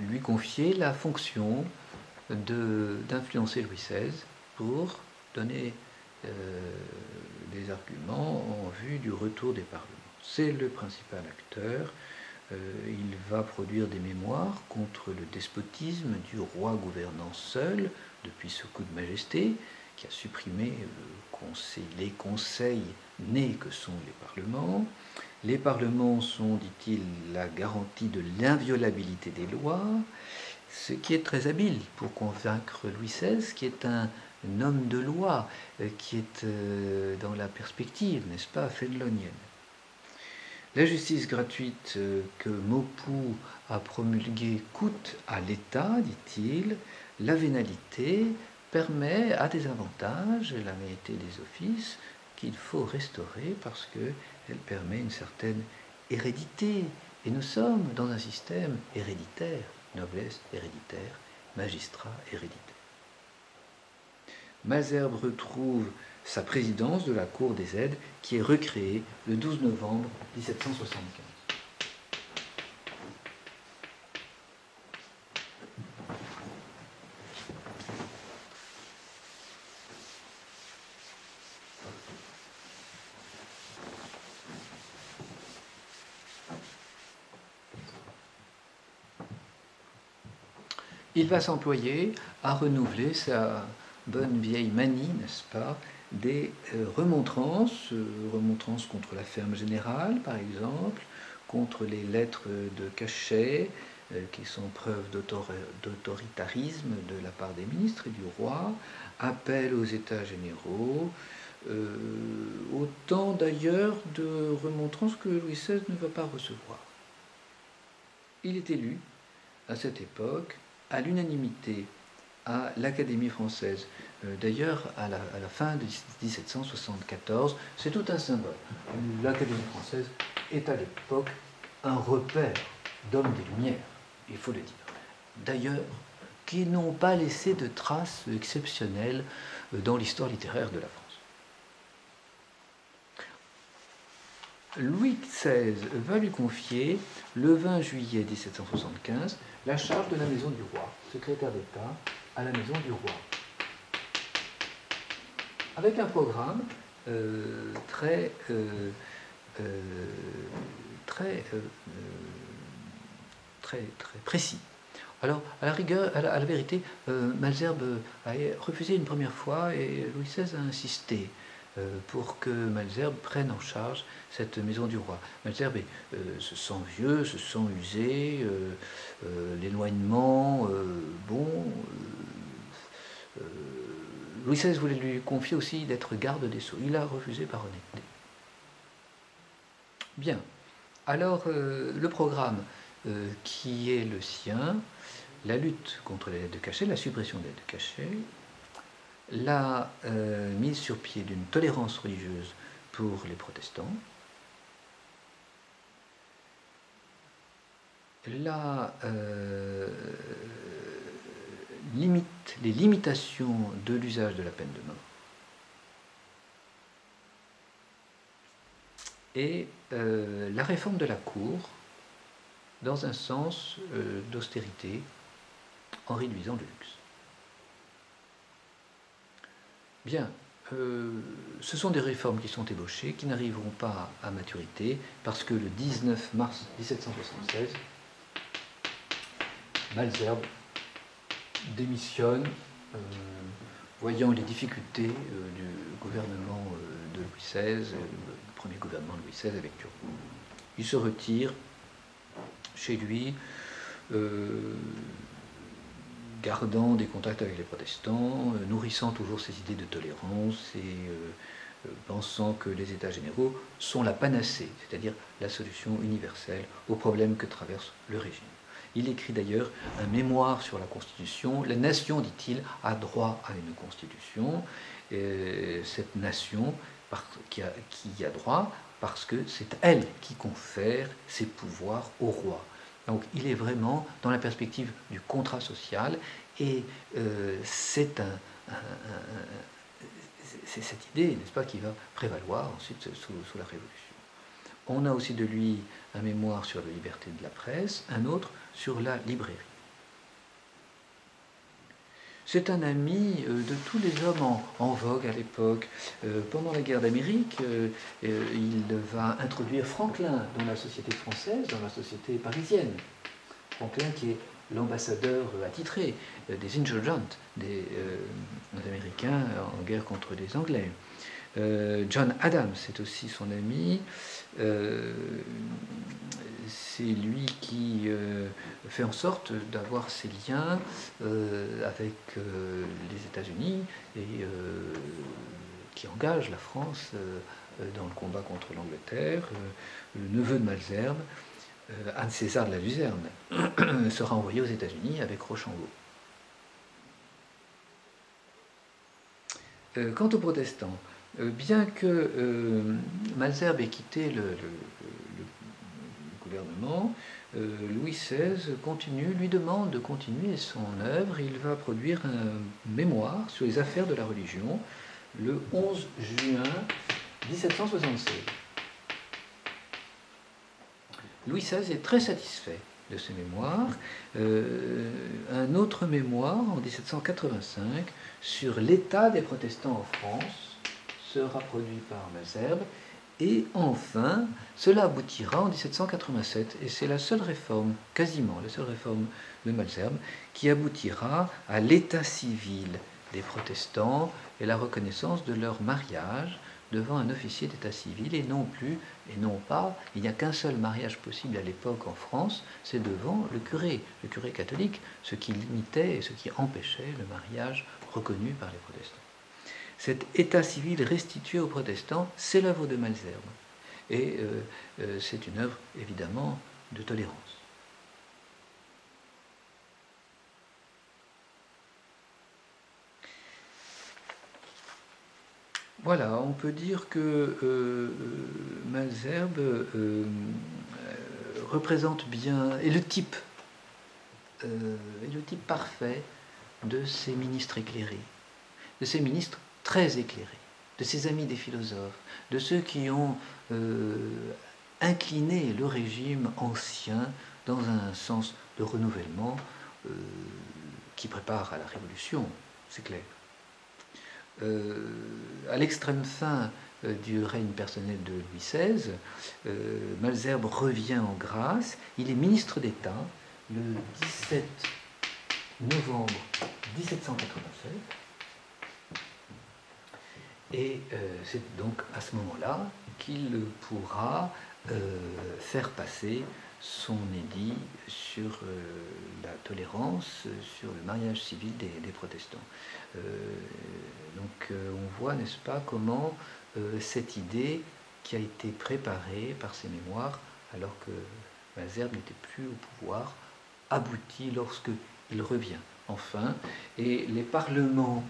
lui confier la fonction d'influencer Louis XVI pour donner des arguments en vue du retour des parlements. C'est le principal acteur. Il va produire des mémoires contre le despotisme du roi gouvernant seul depuis ce coup de majesté qui a supprimé les conseils nés que sont les parlements. Les parlements sont, dit-il, la garantie de l'inviolabilité des lois, ce qui est très habile pour convaincre Louis XVI, qui est un homme de loi, qui est dans la perspective, n'est-ce pas, fénelonienne. La justice gratuite que Maupeou a promulguée coûte à l'État, dit-il. La vénalité permet à des avantages, la vérité des offices, qu'il faut restaurer parce qu'elle permet une certaine hérédité. Et nous sommes dans un système héréditaire, noblesse héréditaire, magistrat héréditaire. Malesherbes retrouve sa présidence de la Cour des aides qui est recréée le 12 novembre 1775. il va s'employer à renouveler sa bonne vieille manie, n'est-ce pas, des remontrances, remontrances contre la ferme générale, par exemple, contre les lettres de cachet, qui sont preuve d'autoritarisme de la part des ministres et du roi, appel aux États généraux, autant d'ailleurs de remontrances que Louis XVI ne va pas recevoir. Il est élu, à cette époque, à l'unanimité à l'Académie française. D'ailleurs, à la fin de 1774, c'est tout un symbole. L'Académie française est à l'époque un repère d'hommes des Lumières, il faut le dire. D'ailleurs, qui n'ont pas laissé de traces exceptionnelles dans l'histoire littéraire de la France. Louis XVI va lui confier, le 20 juillet 1775, la charge de la Maison du Roi, secrétaire d'État à la Maison du Roi, avec un programme très précis. Alors, à la rigueur, à la vérité, Malesherbes a refusé une première fois et Louis XVI a insisté pour que Malesherbes prenne en charge cette maison du roi. Malesherbes se sent vieux, se sent usé, l'éloignement, Louis XVI voulait lui confier aussi d'être garde des Sceaux. Il a refusé par honnêteté. Bien. Alors, le programme qui est le sien, la lutte contre les lettres de cachet, la suppression des lettres de cachet, la mise sur pied d'une tolérance religieuse pour les protestants, les limitations de l'usage de la peine de mort et la réforme de la cour dans un sens d'austérité en réduisant le luxe. Bien, ce sont des réformes qui sont ébauchées, qui n'arriveront pas à maturité, parce que le 19 mars 1776, Malesherbes démissionne, voyant les difficultés du gouvernement de Louis XVI, le premier gouvernement de Louis XVI avec Turgot. Il se retire chez lui, gardant des contacts avec les protestants, nourrissant toujours ses idées de tolérance et pensant que les États généraux sont la panacée, c'est-à-dire la solution universelle aux problèmes que traverse le régime. Il écrit d'ailleurs un mémoire sur la Constitution. La nation, dit-il, a droit à une Constitution. Cette nation qui a droit parce que c'est elle qui confère ses pouvoirs au roi. Donc il est vraiment dans la perspective du contrat social et c'est cette idée, n'est-ce pas, qui va prévaloir ensuite sous la Révolution. On a aussi de lui un mémoire sur la liberté de la presse, un autre sur la librairie. C'est un ami de tous les hommes en vogue à l'époque. Pendant la guerre d'Amérique, il va introduire Franklin dans la société française, dans la société parisienne. Franklin qui est l'ambassadeur attitré des insurgents, des Américains en guerre contre les Anglais. John Adams est aussi son ami. C'est lui qui fait en sorte d'avoir ces liens avec les États-Unis et qui engage la France dans le combat contre l'Angleterre. Le neveu de Malesherbes, Anne César de la Luzerne, sera envoyé aux États-Unis avec Rochambeau. Quant aux protestants, bien que Malesherbes ait quitté le gouvernement, Louis XVI lui demande de continuer son œuvre. Il va produire un mémoire sur les affaires de la religion le 11 juin 1776. Louis XVI est très satisfait de ce mémoire. Un autre mémoire en 1785 sur l'état des protestants en France sera produit par Malesherbes Et enfin, cela aboutira en 1787, et c'est la seule réforme, quasiment la seule réforme de Malesherbes, qui aboutira à l'état civil des protestants et la reconnaissance de leur mariage devant un officier d'état civil, et non plus, et non pas, il n'y a qu'un seul mariage possible à l'époque en France, c'est devant le curé catholique, ce qui limitait et ce qui empêchait le mariage reconnu par les protestants. Cet état civil restitué aux protestants, c'est l'œuvre de Malesherbes. Et c'est une œuvre, évidemment, de tolérance. Voilà, on peut dire que Malesherbes représente bien, est le type parfait de ces ministres éclairés, de ces ministres très éclairés, de ses amis des philosophes, de ceux qui ont incliné le régime ancien dans un sens de renouvellement qui prépare à la Révolution, c'est clair. À l'extrême fin du règne personnel de Louis XVI, Malesherbes revient en grâce. Il est ministre d'État le 17 novembre 1787. Et c'est donc à ce moment-là qu'il pourra faire passer son édit sur la tolérance, sur le mariage civil des protestants. Donc on voit, n'est-ce pas, comment cette idée qui a été préparée par ses mémoires, alors que Malesherbes n'était plus au pouvoir, aboutit lorsqu'il revient enfin, et les parlements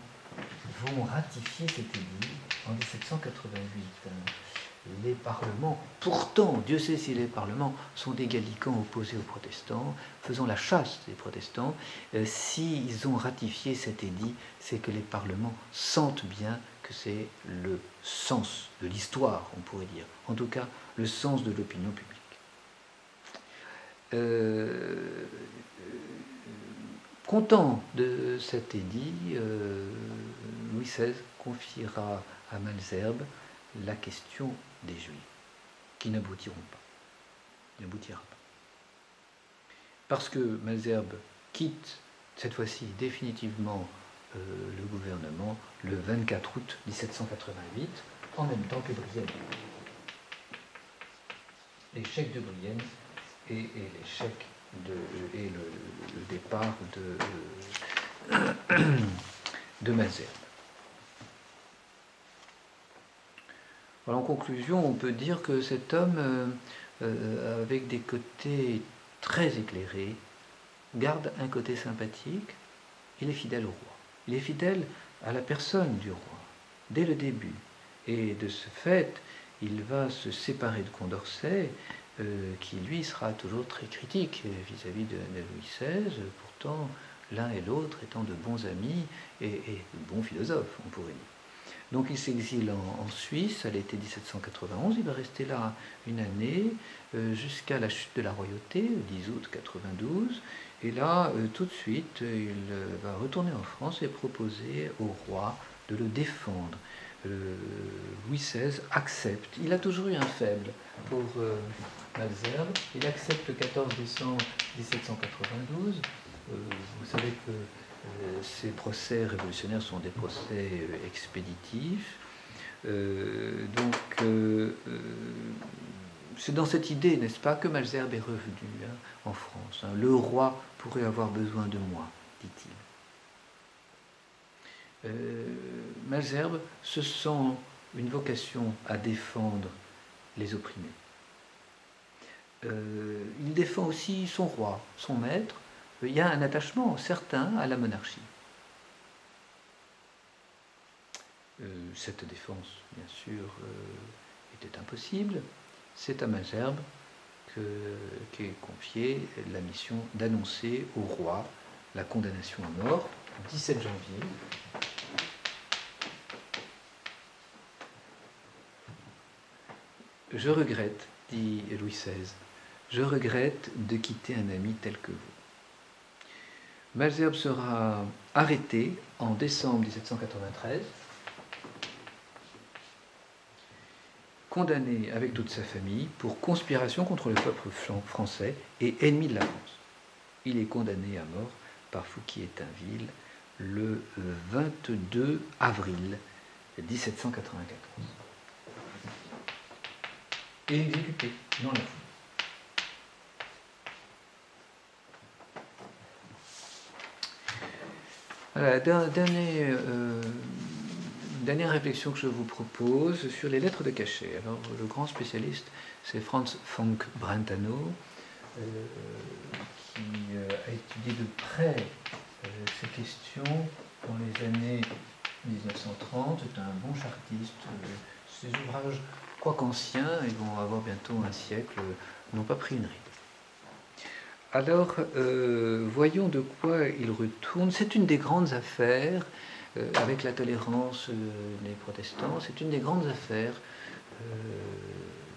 vont ratifier cet édit en 1788. Les parlements, pourtant, Dieu sait si les parlements sont des gallicans opposés aux protestants, faisant la chasse des protestants, s'ils ont ratifié cet édit, c'est que les parlements sentent bien que c'est le sens de l'histoire, on pourrait dire, en tout cas le sens de l'opinion publique. Content de cet édit, Louis XVI confiera à Malesherbes la question des Juifs, qui n'aboutira pas. Parce que Malesherbes quitte cette fois-ci définitivement le gouvernement le 24 août 1788, en même temps que Brienne. L'échec de Brienne et l'échec et le départ de Malesherbes. Alors, en conclusion, on peut dire que cet homme, avec des côtés très éclairés, garde un côté sympathique. Il est fidèle au roi. Il est fidèle à la personne du roi, dès le début. Et de ce fait, il va se séparer de Condorcet, qui lui sera toujours très critique vis-à-vis de Louis XVI, pourtant l'un et l'autre étant de bons amis et de bons philosophes, on pourrait dire. Donc il s'exile en Suisse à l'été 1791, il va rester là une année jusqu'à la chute de la royauté, le 10 août 92, et là tout de suite il va retourner en France et proposer au roi de le défendre. Louis XVI accepte, il a toujours eu un faible pour Malesherbes, il accepte le 14 décembre 1792, vous savez que ces procès révolutionnaires sont des procès expéditifs. C'est dans cette idée, n'est-ce pas, que Malesherbes est revenu en France. Le roi pourrait avoir besoin de moi, dit-il. Malesherbes se sent une vocation à défendre les opprimés. Il défend aussi son roi, son maître. Il y a un attachement certain à la monarchie. Cette défense, bien sûr, était impossible. C'est à Malesherbes qu'est confiée la mission d'annoncer au roi la condamnation à mort, le 17 janvier. Je regrette, dit Louis XVI, je regrette de quitter un ami tel que vous. Malesherbes sera arrêté en décembre 1793. condamné avec toute sa famille pour conspiration contre le peuple français et ennemi de la France. Il est condamné à mort par Fouquier-Tinville le 22 avril 1794 et exécuté dans la foulée. Voilà, dernière réflexion que je vous propose sur les lettres de cachet. Alors, le grand spécialiste, c'est Franz von Brentano, qui a étudié de près ces questions dans les années 1930. C'est un bon chartiste. Ses ouvrages, quoique anciens, ils vont avoir bientôt un siècle, n'ont pas pris une ride. Alors, voyons de quoi il retourne. C'est une des grandes affaires, avec la tolérance des protestants, c'est une des grandes affaires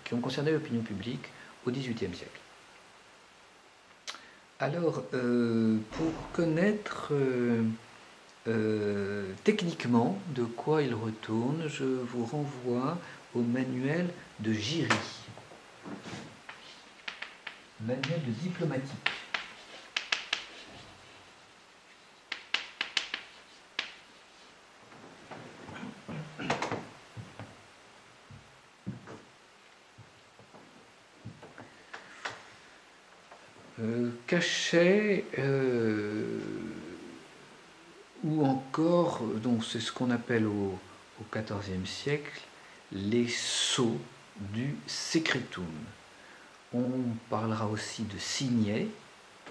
qui ont concerné l'opinion publique au XVIIIe siècle. Alors, pour connaître techniquement de quoi il retourne, je vous renvoie au manuel de Giry. Manuel de diplomatique. Cachet, ou encore, donc c'est ce qu'on appelle au XIVe siècle, les sceaux du secretum. On parlera aussi de signet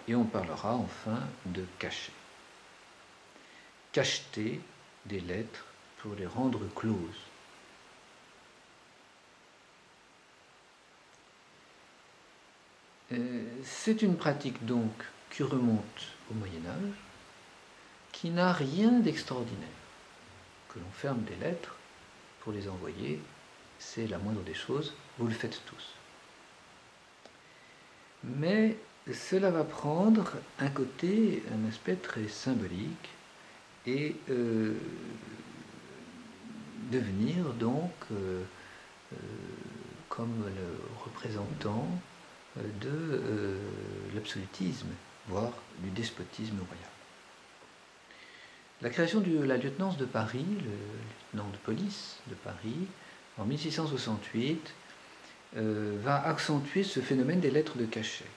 et on parlera enfin de cachet. Cacheter des lettres pour les rendre closes. C'est une pratique donc qui remonte au Moyen-Âge, qui n'a rien d'extraordinaire. Que l'on ferme des lettres pour les envoyer, c'est la moindre des choses, vous le faites tous. Mais cela va prendre un côté, un aspect très symbolique et devenir donc comme le représentant de l'absolutisme, voire du despotisme royal. La création de la lieutenance de Paris, le lieutenant de police de Paris, en 1668, va accentuer ce phénomène des lettres de cachet,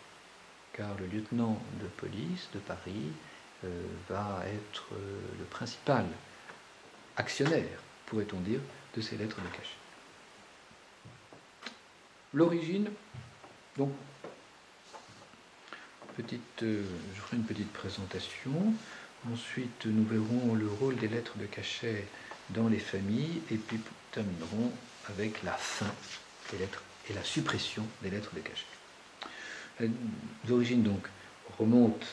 car le lieutenant de police de Paris va être le principal actionnaire, pourrait-on dire, de ces lettres de cachet. L'origine, donc, je ferai une petite présentation. Ensuite, nous verrons le rôle des lettres de cachet dans les familles, et puis terminerons avec la fin des lettres et la suppression des lettres de cachet. Les origines donc remontent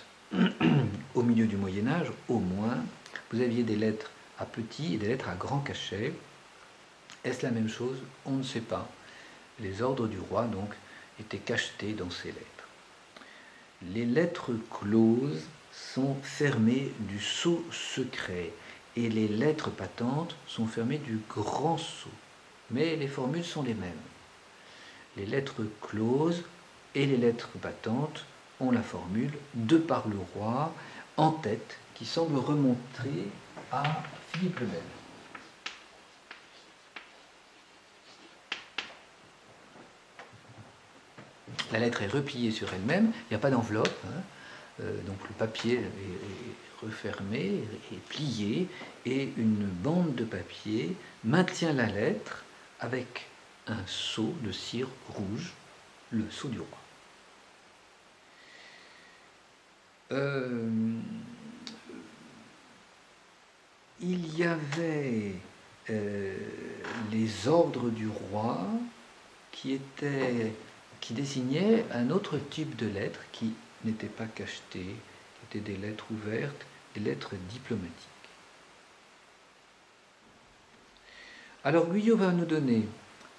au milieu du Moyen-Âge, au moins. Vous aviez des lettres à petit et des lettres à grand cachet. Est-ce la même chose? On ne sait pas. Les ordres du roi, donc, étaient cachetés dans ces lettres. Les lettres closes sont fermées du sceau secret et les lettres patentes sont fermées du grand sceau. Mais les formules sont les mêmes. Les lettres closes et les lettres patentes ont la formule de par le roi en tête qui semble remonter à Philippe le Bel. La lettre est repliée sur elle-même, il n'y a pas d'enveloppe, donc le papier est refermé, est plié, et une bande de papier maintient la lettre avec un sceau de cire rouge, le sceau du roi. Il y avait les ordres du roi qui désignaient un autre type de lettres qui n'étaient pas cachetées, qui étaient des lettres ouvertes, des lettres diplomatiques. Alors Guyot va nous donner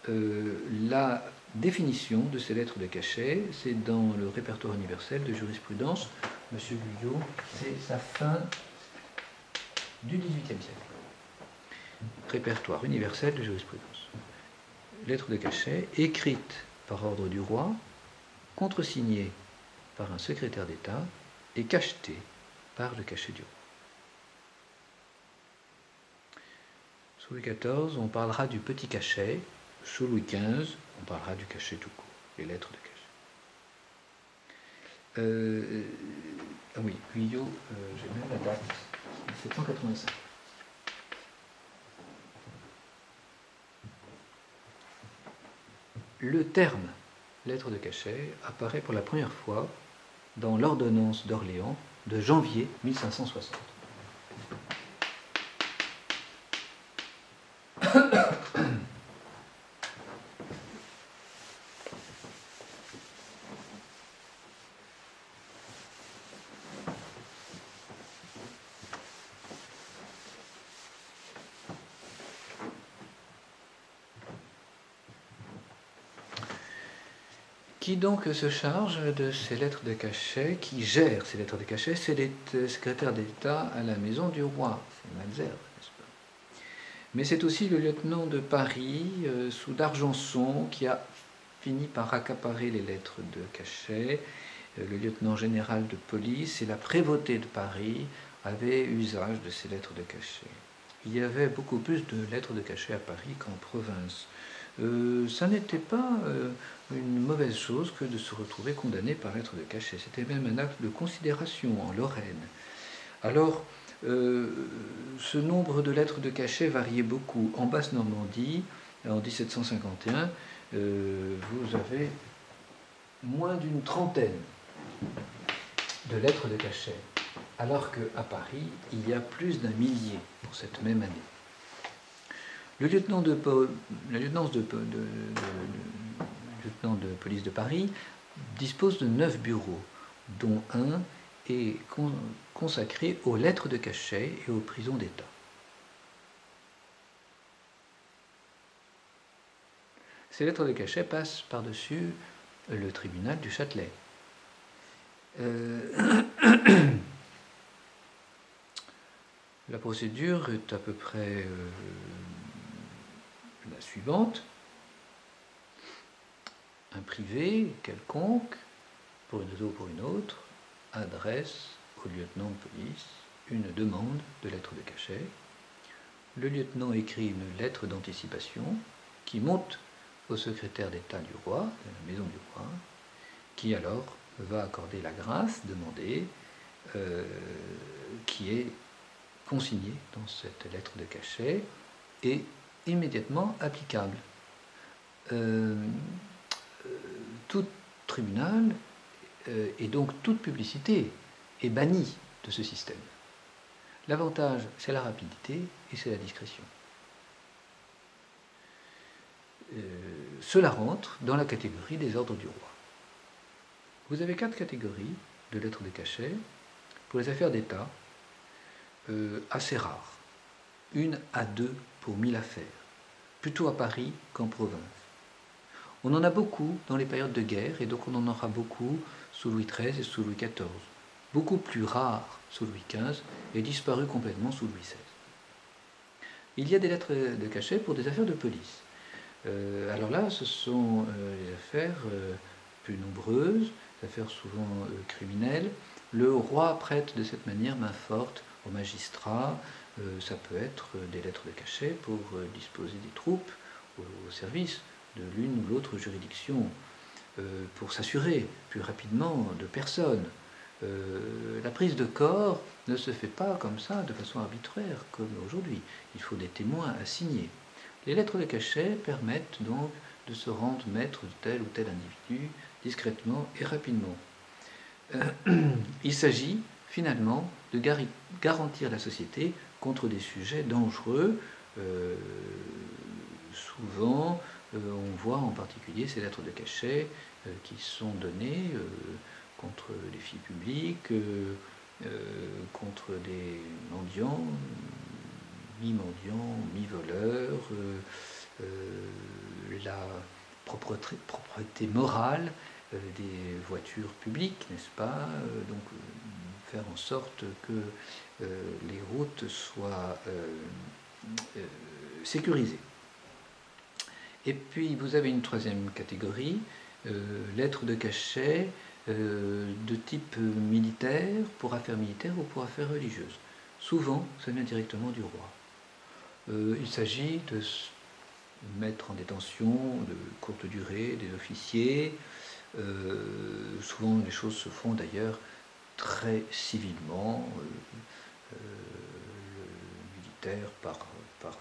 la définition de ces lettres de cachet, c'est dans le répertoire universel de jurisprudence. Monsieur Guyot, c'est sa fin du XVIIIe siècle. Répertoire universel de jurisprudence. lettre de cachet écrite par ordre du roi, contresignée par un secrétaire d'État et cachetée par le cachet du roi. Sous Louis XIV, on parlera du petit cachet. Sous Louis XV, on parlera du cachet tout court, les lettres de cachet. Ah oui, Guyot, j'ai même la date, 1785. Le terme lettre de cachet apparaît pour la première fois dans l'ordonnance d'Orléans de janvier 1560. Qui donc se charge de ces lettres de cachet, qui gère ces lettres de cachet? C'est le secrétaire d'État à la maison du roi, c'est Malesherbes, n'est-ce pas? Mais c'est aussi le lieutenant de Paris, sous d'Argenson, qui a fini par accaparer les lettres de cachet. Le lieutenant général de police et la prévôté de Paris avaient usage de ces lettres de cachet. Il y avait beaucoup plus de lettres de cachet à Paris qu'en province. Ça n'était pas une mauvaise chose que de se retrouver condamné par lettre de cachet. C'était même un acte de considération en Lorraine. Alors, ce nombre de lettres de cachet variait beaucoup. En Basse-Normandie, en 1751, vous avez moins d'une trentaine de lettres de cachet, alors qu'à Paris, il y a plus d'un millier pour cette même année. Le lieutenant de police de Paris dispose de 9 bureaux, dont un est consacré aux lettres de cachet et aux prisons d'État. Ces lettres de cachet passent par-dessus le tribunal du Châtelet. La procédure est à peu près la suivante. Un privé quelconque, pour une raison ou pour une autre, adresse au lieutenant de police une demande de lettre de cachet. Le lieutenant écrit une lettre d'anticipation qui monte au secrétaire d'État du roi, de la maison du roi, qui alors va accorder la grâce demandée, qui est consignée dans cette lettre de cachet et immédiatement applicable. Tout tribunal et donc toute publicité est bannie de ce système. L'avantage, c'est la rapidité et c'est la discrétion. Cela rentre dans la catégorie des ordres du roi. Vous avez 4 catégories de lettres de cachet pour les affaires d'État, assez rares. 1 à 2 pour 1000 affaires, plutôt à Paris qu'en province. On en a beaucoup dans les périodes de guerre et donc on en aura beaucoup sous Louis XIII et sous Louis XIV. Beaucoup plus rare sous Louis XV et disparu complètement sous Louis XVI. Il y a des lettres de cachet pour des affaires de police. Alors là, ce sont les affaires plus nombreuses, des affaires souvent criminelles. Le roi prête de cette manière main forte aux magistrats. Ça peut être des lettres de cachet pour disposer des troupes au service de l'une ou l'autre juridiction, pour s'assurer plus rapidement de personnes. La prise de corps ne se fait pas comme ça, de façon arbitraire, comme aujourd'hui. Il faut des témoins à signer. Les lettres de cachet permettent donc de se rendre maître de tel ou tel individu discrètement et rapidement. Il s'agit finalement de garantir la société contre des sujets dangereux. Souvent, on voit en particulier ces lettres de cachet qui sont données contre les filles publiques, contre des mendiants, mi-mendiants, mi-voleurs, la propreté morale des voitures publiques, n'est-ce pas? Donc, faire en sorte que les routes soient sécurisées. Et puis vous avez une troisième catégorie, lettres de cachet de type militaire, pour affaires militaires ou pour affaires religieuses. Souvent, ça vient directement du roi. Il s'agit de mettre en détention de courte durée des officiers. Souvent, les choses se font d'ailleurs très civilement. Le militaire part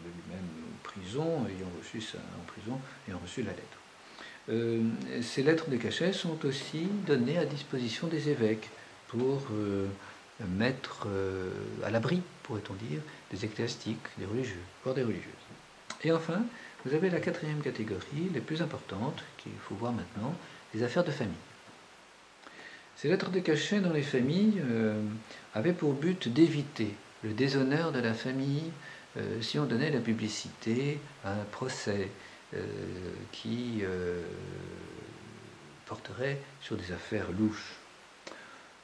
lui-même en prison, ayant reçu la lettre. Ces lettres de cachet sont aussi données à disposition des évêques pour mettre à l'abri, pourrait-on dire, des ecclésiastiques, des religieux, voire des religieuses. Et enfin, vous avez la quatrième catégorie, les plus importantes, qu'il faut voir maintenant, les affaires de famille. Ces lettres de cachet dans les familles avaient pour but d'éviter le déshonneur de la famille si on donnait la publicité à un procès qui porterait sur des affaires louches.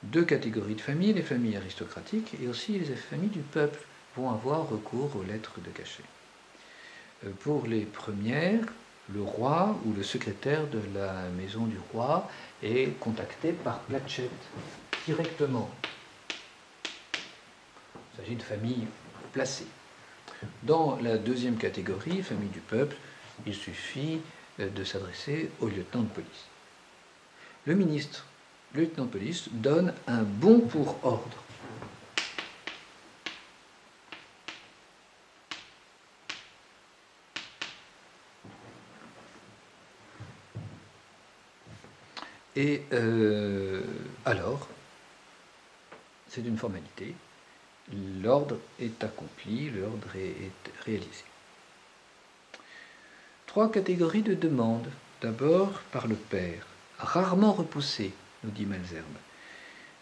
Deux catégories de familles, les familles aristocratiques et aussi les familles du peuple, vont avoir recours aux lettres de cachet. Pour les premières, le roi ou le secrétaire de la maison du roi est contacté par Platchette directement. Il s'agit de familles placées. Dans la deuxième catégorie, famille du peuple, il suffit de s'adresser au lieutenant de police. Le ministre, le lieutenant de police, donne un bon pour ordre. Et alors, c'est une formalité, l'ordre est accompli, l'ordre est réalisé. Trois catégories de demandes. D'abord par le père, rarement repoussé, nous dit Malesherbes.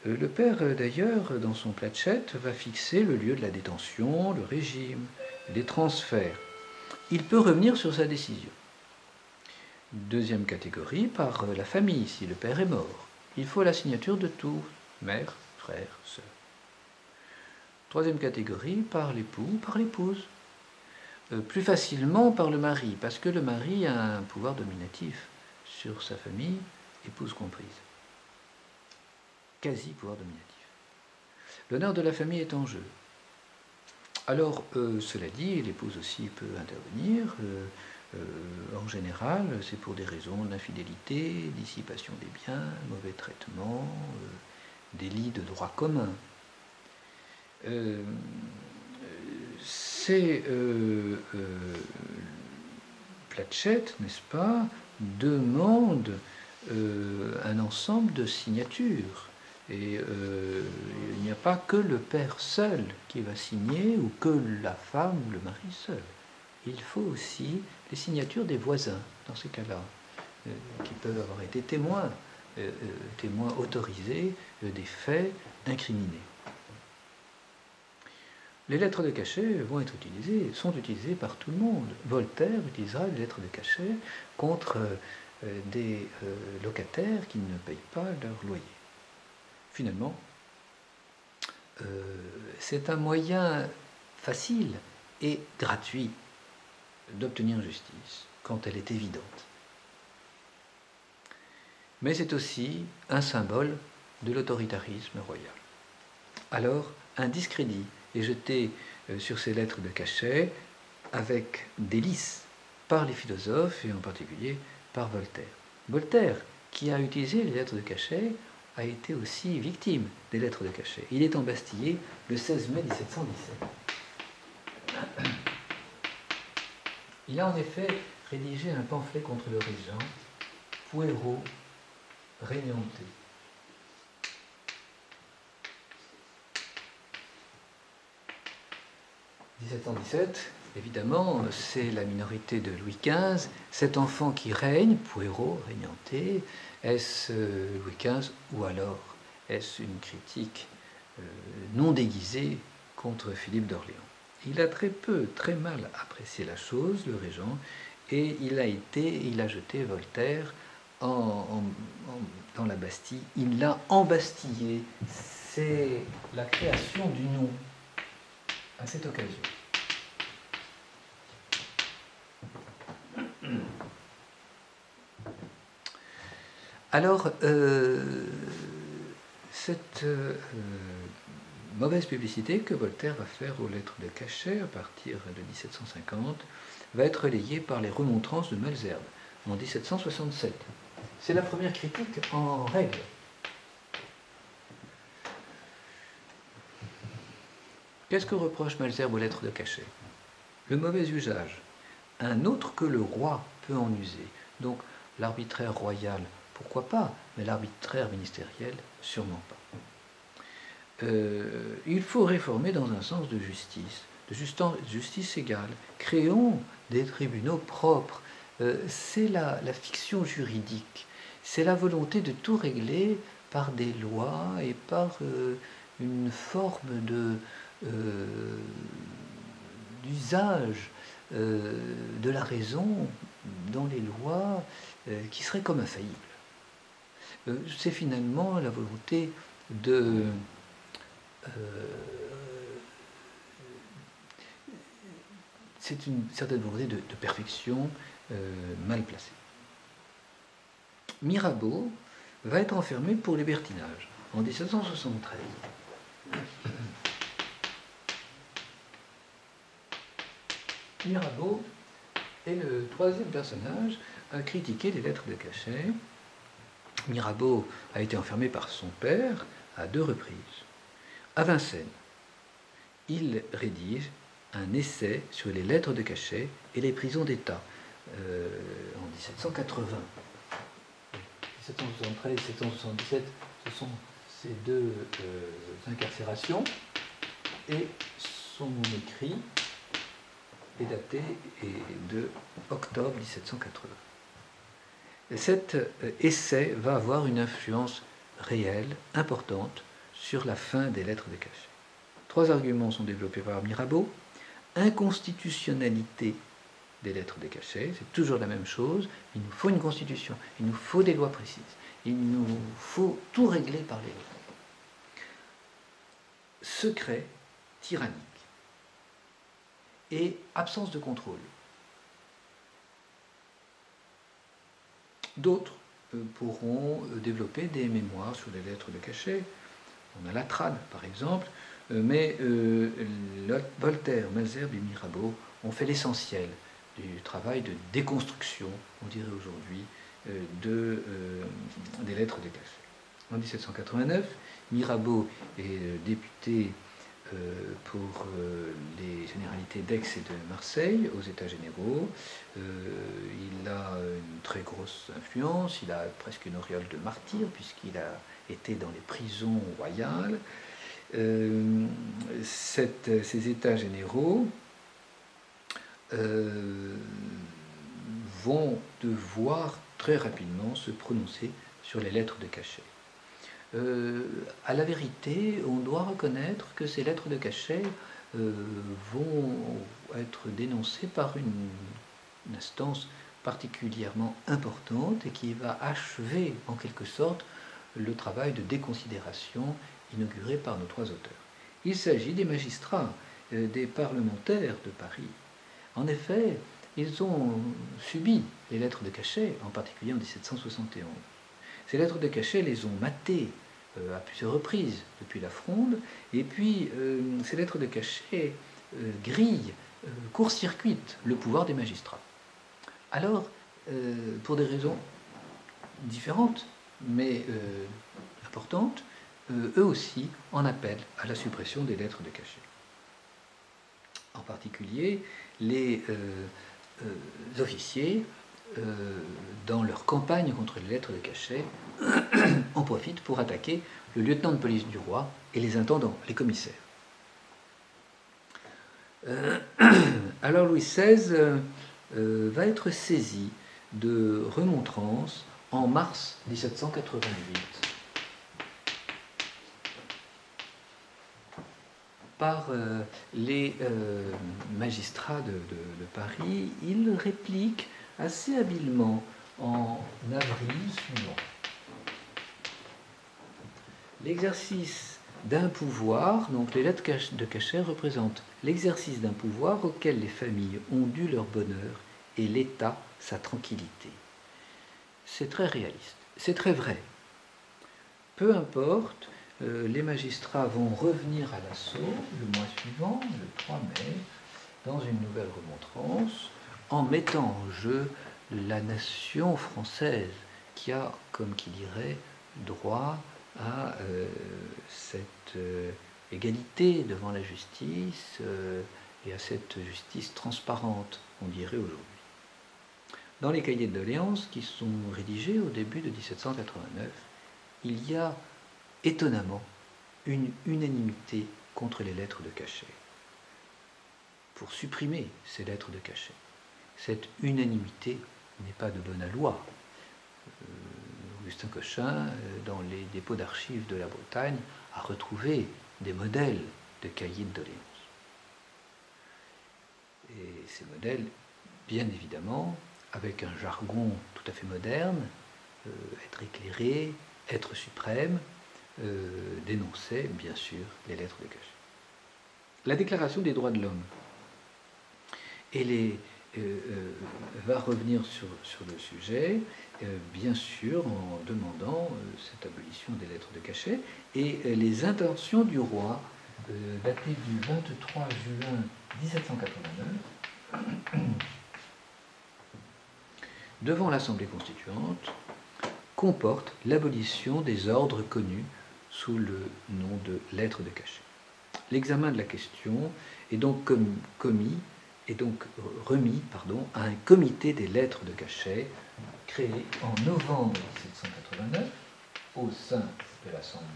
Le père, d'ailleurs, dans son Platchette, va fixer le lieu de la détention, le régime, les transferts. Il peut revenir sur sa décision. Deuxième catégorie, par la famille, si le père est mort. Il faut la signature de tous, mère, frère, sœur. Troisième catégorie, par l'époux, par l'épouse. Plus facilement par le mari, parce que le mari a un pouvoir dominatif sur sa famille, épouse comprise. Quasi pouvoir dominatif. L'honneur de la famille est en jeu. Alors, cela dit, l'épouse aussi peut intervenir. En général, c'est pour des raisons d'infidélité, dissipation des biens, mauvais traitement, délit de droit commun. C'est Platchette, n'est-ce pas, demande un ensemble de signatures. Et il n'y a pas que le père seul qui va signer, ou que la femme ou le mari seul. Il faut aussi les signatures des voisins, dans ces cas-là, qui peuvent avoir été témoins autorisés des faits incriminés. Les lettres de cachet sont utilisées par tout le monde. Voltaire utilisera les lettres de cachet contre des locataires qui ne payent pas leur loyer. Finalement, c'est un moyen facile et gratuit d'obtenir justice quand elle est évidente. Mais c'est aussi un symbole de l'autoritarisme royal. Alors, un discrédit est jeté sur ces lettres de cachet avec délice par les philosophes et en particulier par Voltaire. Voltaire, qui a utilisé les lettres de cachet, a été aussi victime des lettres de cachet. Il est embastillé le 16 mai 1717. Il a en effet rédigé un pamphlet contre le régent, Puero Regnante. « 1717, évidemment, c'est la minorité de Louis XV. Cet enfant qui règne, Puero Regnante, est-ce Louis XV ou alors est-ce une critique non déguisée contre Philippe d'Orléans? Il a très mal apprécié la chose, le régent, et il a jeté Voltaire dans la Bastille. Il l'a embastillé. C'est la création du nom à cette occasion. Alors, cette mauvaise publicité que Voltaire va faire aux lettres de cachet à partir de 1750 va être relayée par les remontrances de Malesherbes en 1767. C'est la première critique en règle. Qu'est-ce que reproche Malesherbes aux lettres de cachet? Le mauvais usage. Un autre que le roi peut en user. Donc l'arbitraire royal, pourquoi pas, mais l'arbitraire ministériel, sûrement pas. Il faut réformer dans un sens de justice égale. Créons des tribunaux propres. C'est la fiction juridique. C'est la volonté de tout régler par des lois et par une forme d'usage de la raison dans les lois qui serait comme infaillible. C'est finalement la volonté de c'est une certaine volonté de perfection mal placée. Mirabeau va être enfermé pour libertinage en 1773. Mirabeau est le troisième personnage à critiquer les lettres de cachet. Mirabeau a été enfermé par son père à 2 reprises. À Vincennes, il rédige un essai sur les lettres de cachet et les prisons d'État en 1780. 1773 et 1777, ce sont ces 2 incarcérations, et son écrit est daté de octobre 1780. Cet essai va avoir une influence réelle, importante, sur la fin des lettres de cachet. 3 arguments sont développés par Mirabeau. Inconstitutionnalité des lettres de cachet, c'est toujours la même chose. Il nous faut une constitution, il nous faut des lois précises, il nous faut tout régler par les lois. Secret tyrannique et absence de contrôle. D'autres pourront développer des mémoires sur les lettres de cachet. On a Latran, par exemple, mais Voltaire, Malesherbes et Mirabeau ont fait l'essentiel du travail de déconstruction, on dirait aujourd'hui, des lettres de cachet. En 1789, Mirabeau est député pour les généralités d'Aix et de Marseille aux États généraux. Il a une très grosse influence, il a presque une auréole de martyr puisqu'il a été dans les prisons royales. Ces États généraux vont devoir très rapidement se prononcer sur les lettres de cachet. À la vérité, on doit reconnaître que ces lettres de cachet vont être dénoncées par une instance particulièrement importante et qui va achever en quelque sorte le travail de déconsidération inauguré par nos 3 auteurs. Il s'agit des magistrats, des parlementaires de Paris. En effet, ils ont subi les lettres de cachet, en particulier en 1771. Ces lettres de cachet les ont matées à plusieurs reprises depuis la Fronde, et puis ces lettres de cachet grillent, court-circuitent le pouvoir des magistrats. Alors, pour des raisons différentes, mais importantes, eux aussi en appellent à la suppression des lettres de cachet. En particulier, les officiers, dans leur campagne contre les lettres de cachet, en profitent pour attaquer le lieutenant de police du roi et les intendants, les commissaires. Alors Louis XVI va être saisi de remontrances en mars 1788 par les magistrats de Paris. Il réplique assez habilement en avril suivant. L'exercice d'un pouvoir, donc les lettres de cachet représentent l'exercice d'un pouvoir auquel les familles ont dû leur bonheur et l'État sa tranquillité. C'est très réaliste. c'est très vrai. Peu importe, les magistrats vont revenir à l'assaut le mois suivant, le 3 mai, dans une nouvelle remontrance, en mettant en jeu la nation française qui a, comme qui dirait, droit à cette égalité devant la justice et à cette justice transparente, on dirait aujourd'hui. Dans les cahiers de doléances qui sont rédigés au début de 1789, il y a étonnamment une unanimité contre les lettres de cachet, pour supprimer ces lettres de cachet. Cette unanimité n'est pas de bonne loi. Augustin Cochin, dans les dépôts d'archives de la Bretagne, a retrouvé des modèles de cahiers de doléances. Et ces modèles, bien évidemment, avec un jargon tout à fait moderne, être éclairé, être suprême, dénonçait bien sûr les lettres de cachet. La Déclaration des droits de l'homme va revenir sur le sujet, bien sûr en demandant cette abolition des lettres de cachet, et les intentions du roi, datées du 23 juin 1789, devant l'Assemblée constituante, comportent l'abolition des ordres connus sous le nom de lettres de cachet. L'examen de la question est donc remis à un comité des lettres de cachet créé en novembre 1789 au sein de l'Assemblée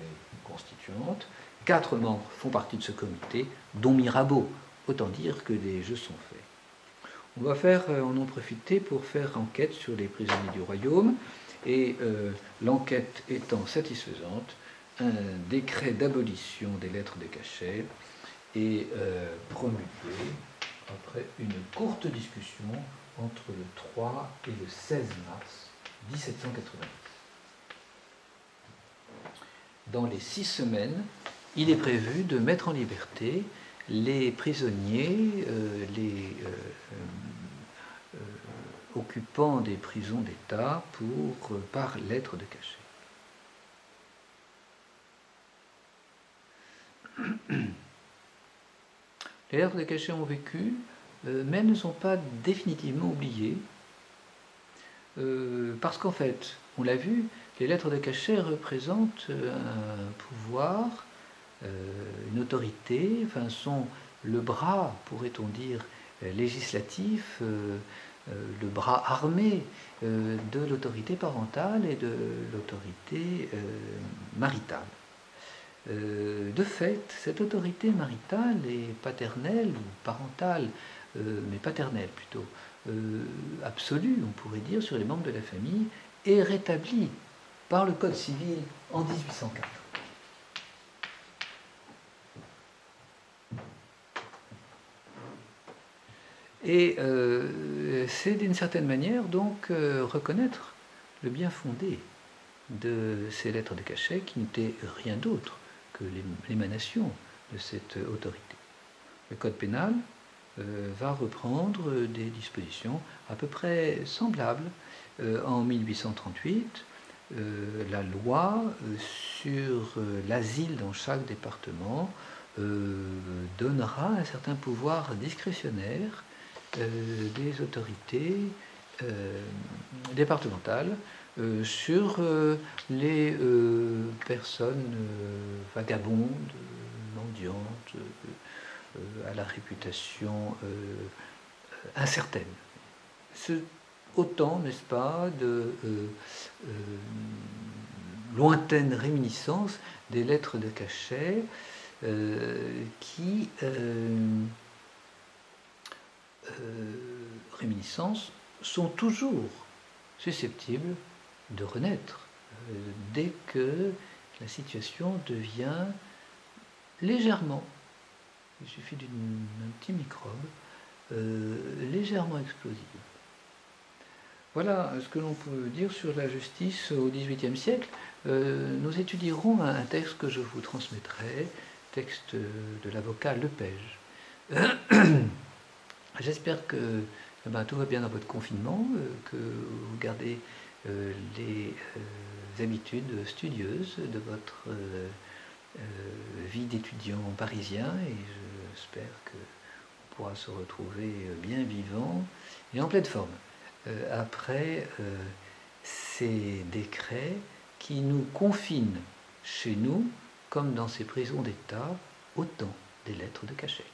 constituante. 4 membres font partie de ce comité, dont Mirabeau. Autant dire que des jeux sont faits. On va en profiter pour faire enquête sur les prisonniers du royaume, et l'enquête étant satisfaisante, un décret d'abolition des lettres de cachet est promulgué après une courte discussion entre le 3 et le 16 mars 1790. Dans les 6 semaines, il est prévu de mettre en liberté les prisonniers, occupants des prisons d'État par lettre de cachet. Les lettres de cachet ont vécu, mais ne sont pas définitivement oubliées, parce qu'en fait, on l'a vu, les lettres de cachet représentent un pouvoir, une autorité, sont le bras, pourrait-on dire, législatif, le bras armé de l'autorité parentale et de l'autorité maritale. De fait, cette autorité maritale et paternelle, ou parentale, mais paternelle plutôt, absolue, on pourrait dire, sur les membres de la famille, est rétablie par le Code civil en 1804. Et c'est d'une certaine manière donc reconnaître le bien fondé de ces lettres de cachet qui n'étaient rien d'autre que l'émanation de cette autorité. Le Code pénal va reprendre des dispositions à peu près semblables. En 1838, la loi sur l'asile dans chaque département donnera un certain pouvoir discrétionnaire des autorités départementales sur les personnes vagabondes, mendiantes, à la réputation incertaine. C'est autant, n'est-ce pas, de lointaines réminiscences des lettres de cachet qui réminiscences sont toujours susceptibles de renaître dès que la situation devient légèrement, il suffit d'un petit microbe, légèrement explosive. Voilà ce que l'on peut dire sur la justice au XVIIIe siècle. Nous étudierons un texte que je vous transmettrai, texte de l'avocat Lepage. J'espère que tout va bien dans votre confinement, que vous gardez les habitudes studieuses de votre vie d'étudiant parisien, et j'espère qu'on pourra se retrouver bien vivant et en pleine forme après ces décrets qui nous confinent chez nous, comme dans ces prisons d'État, au temps des lettres de cachet.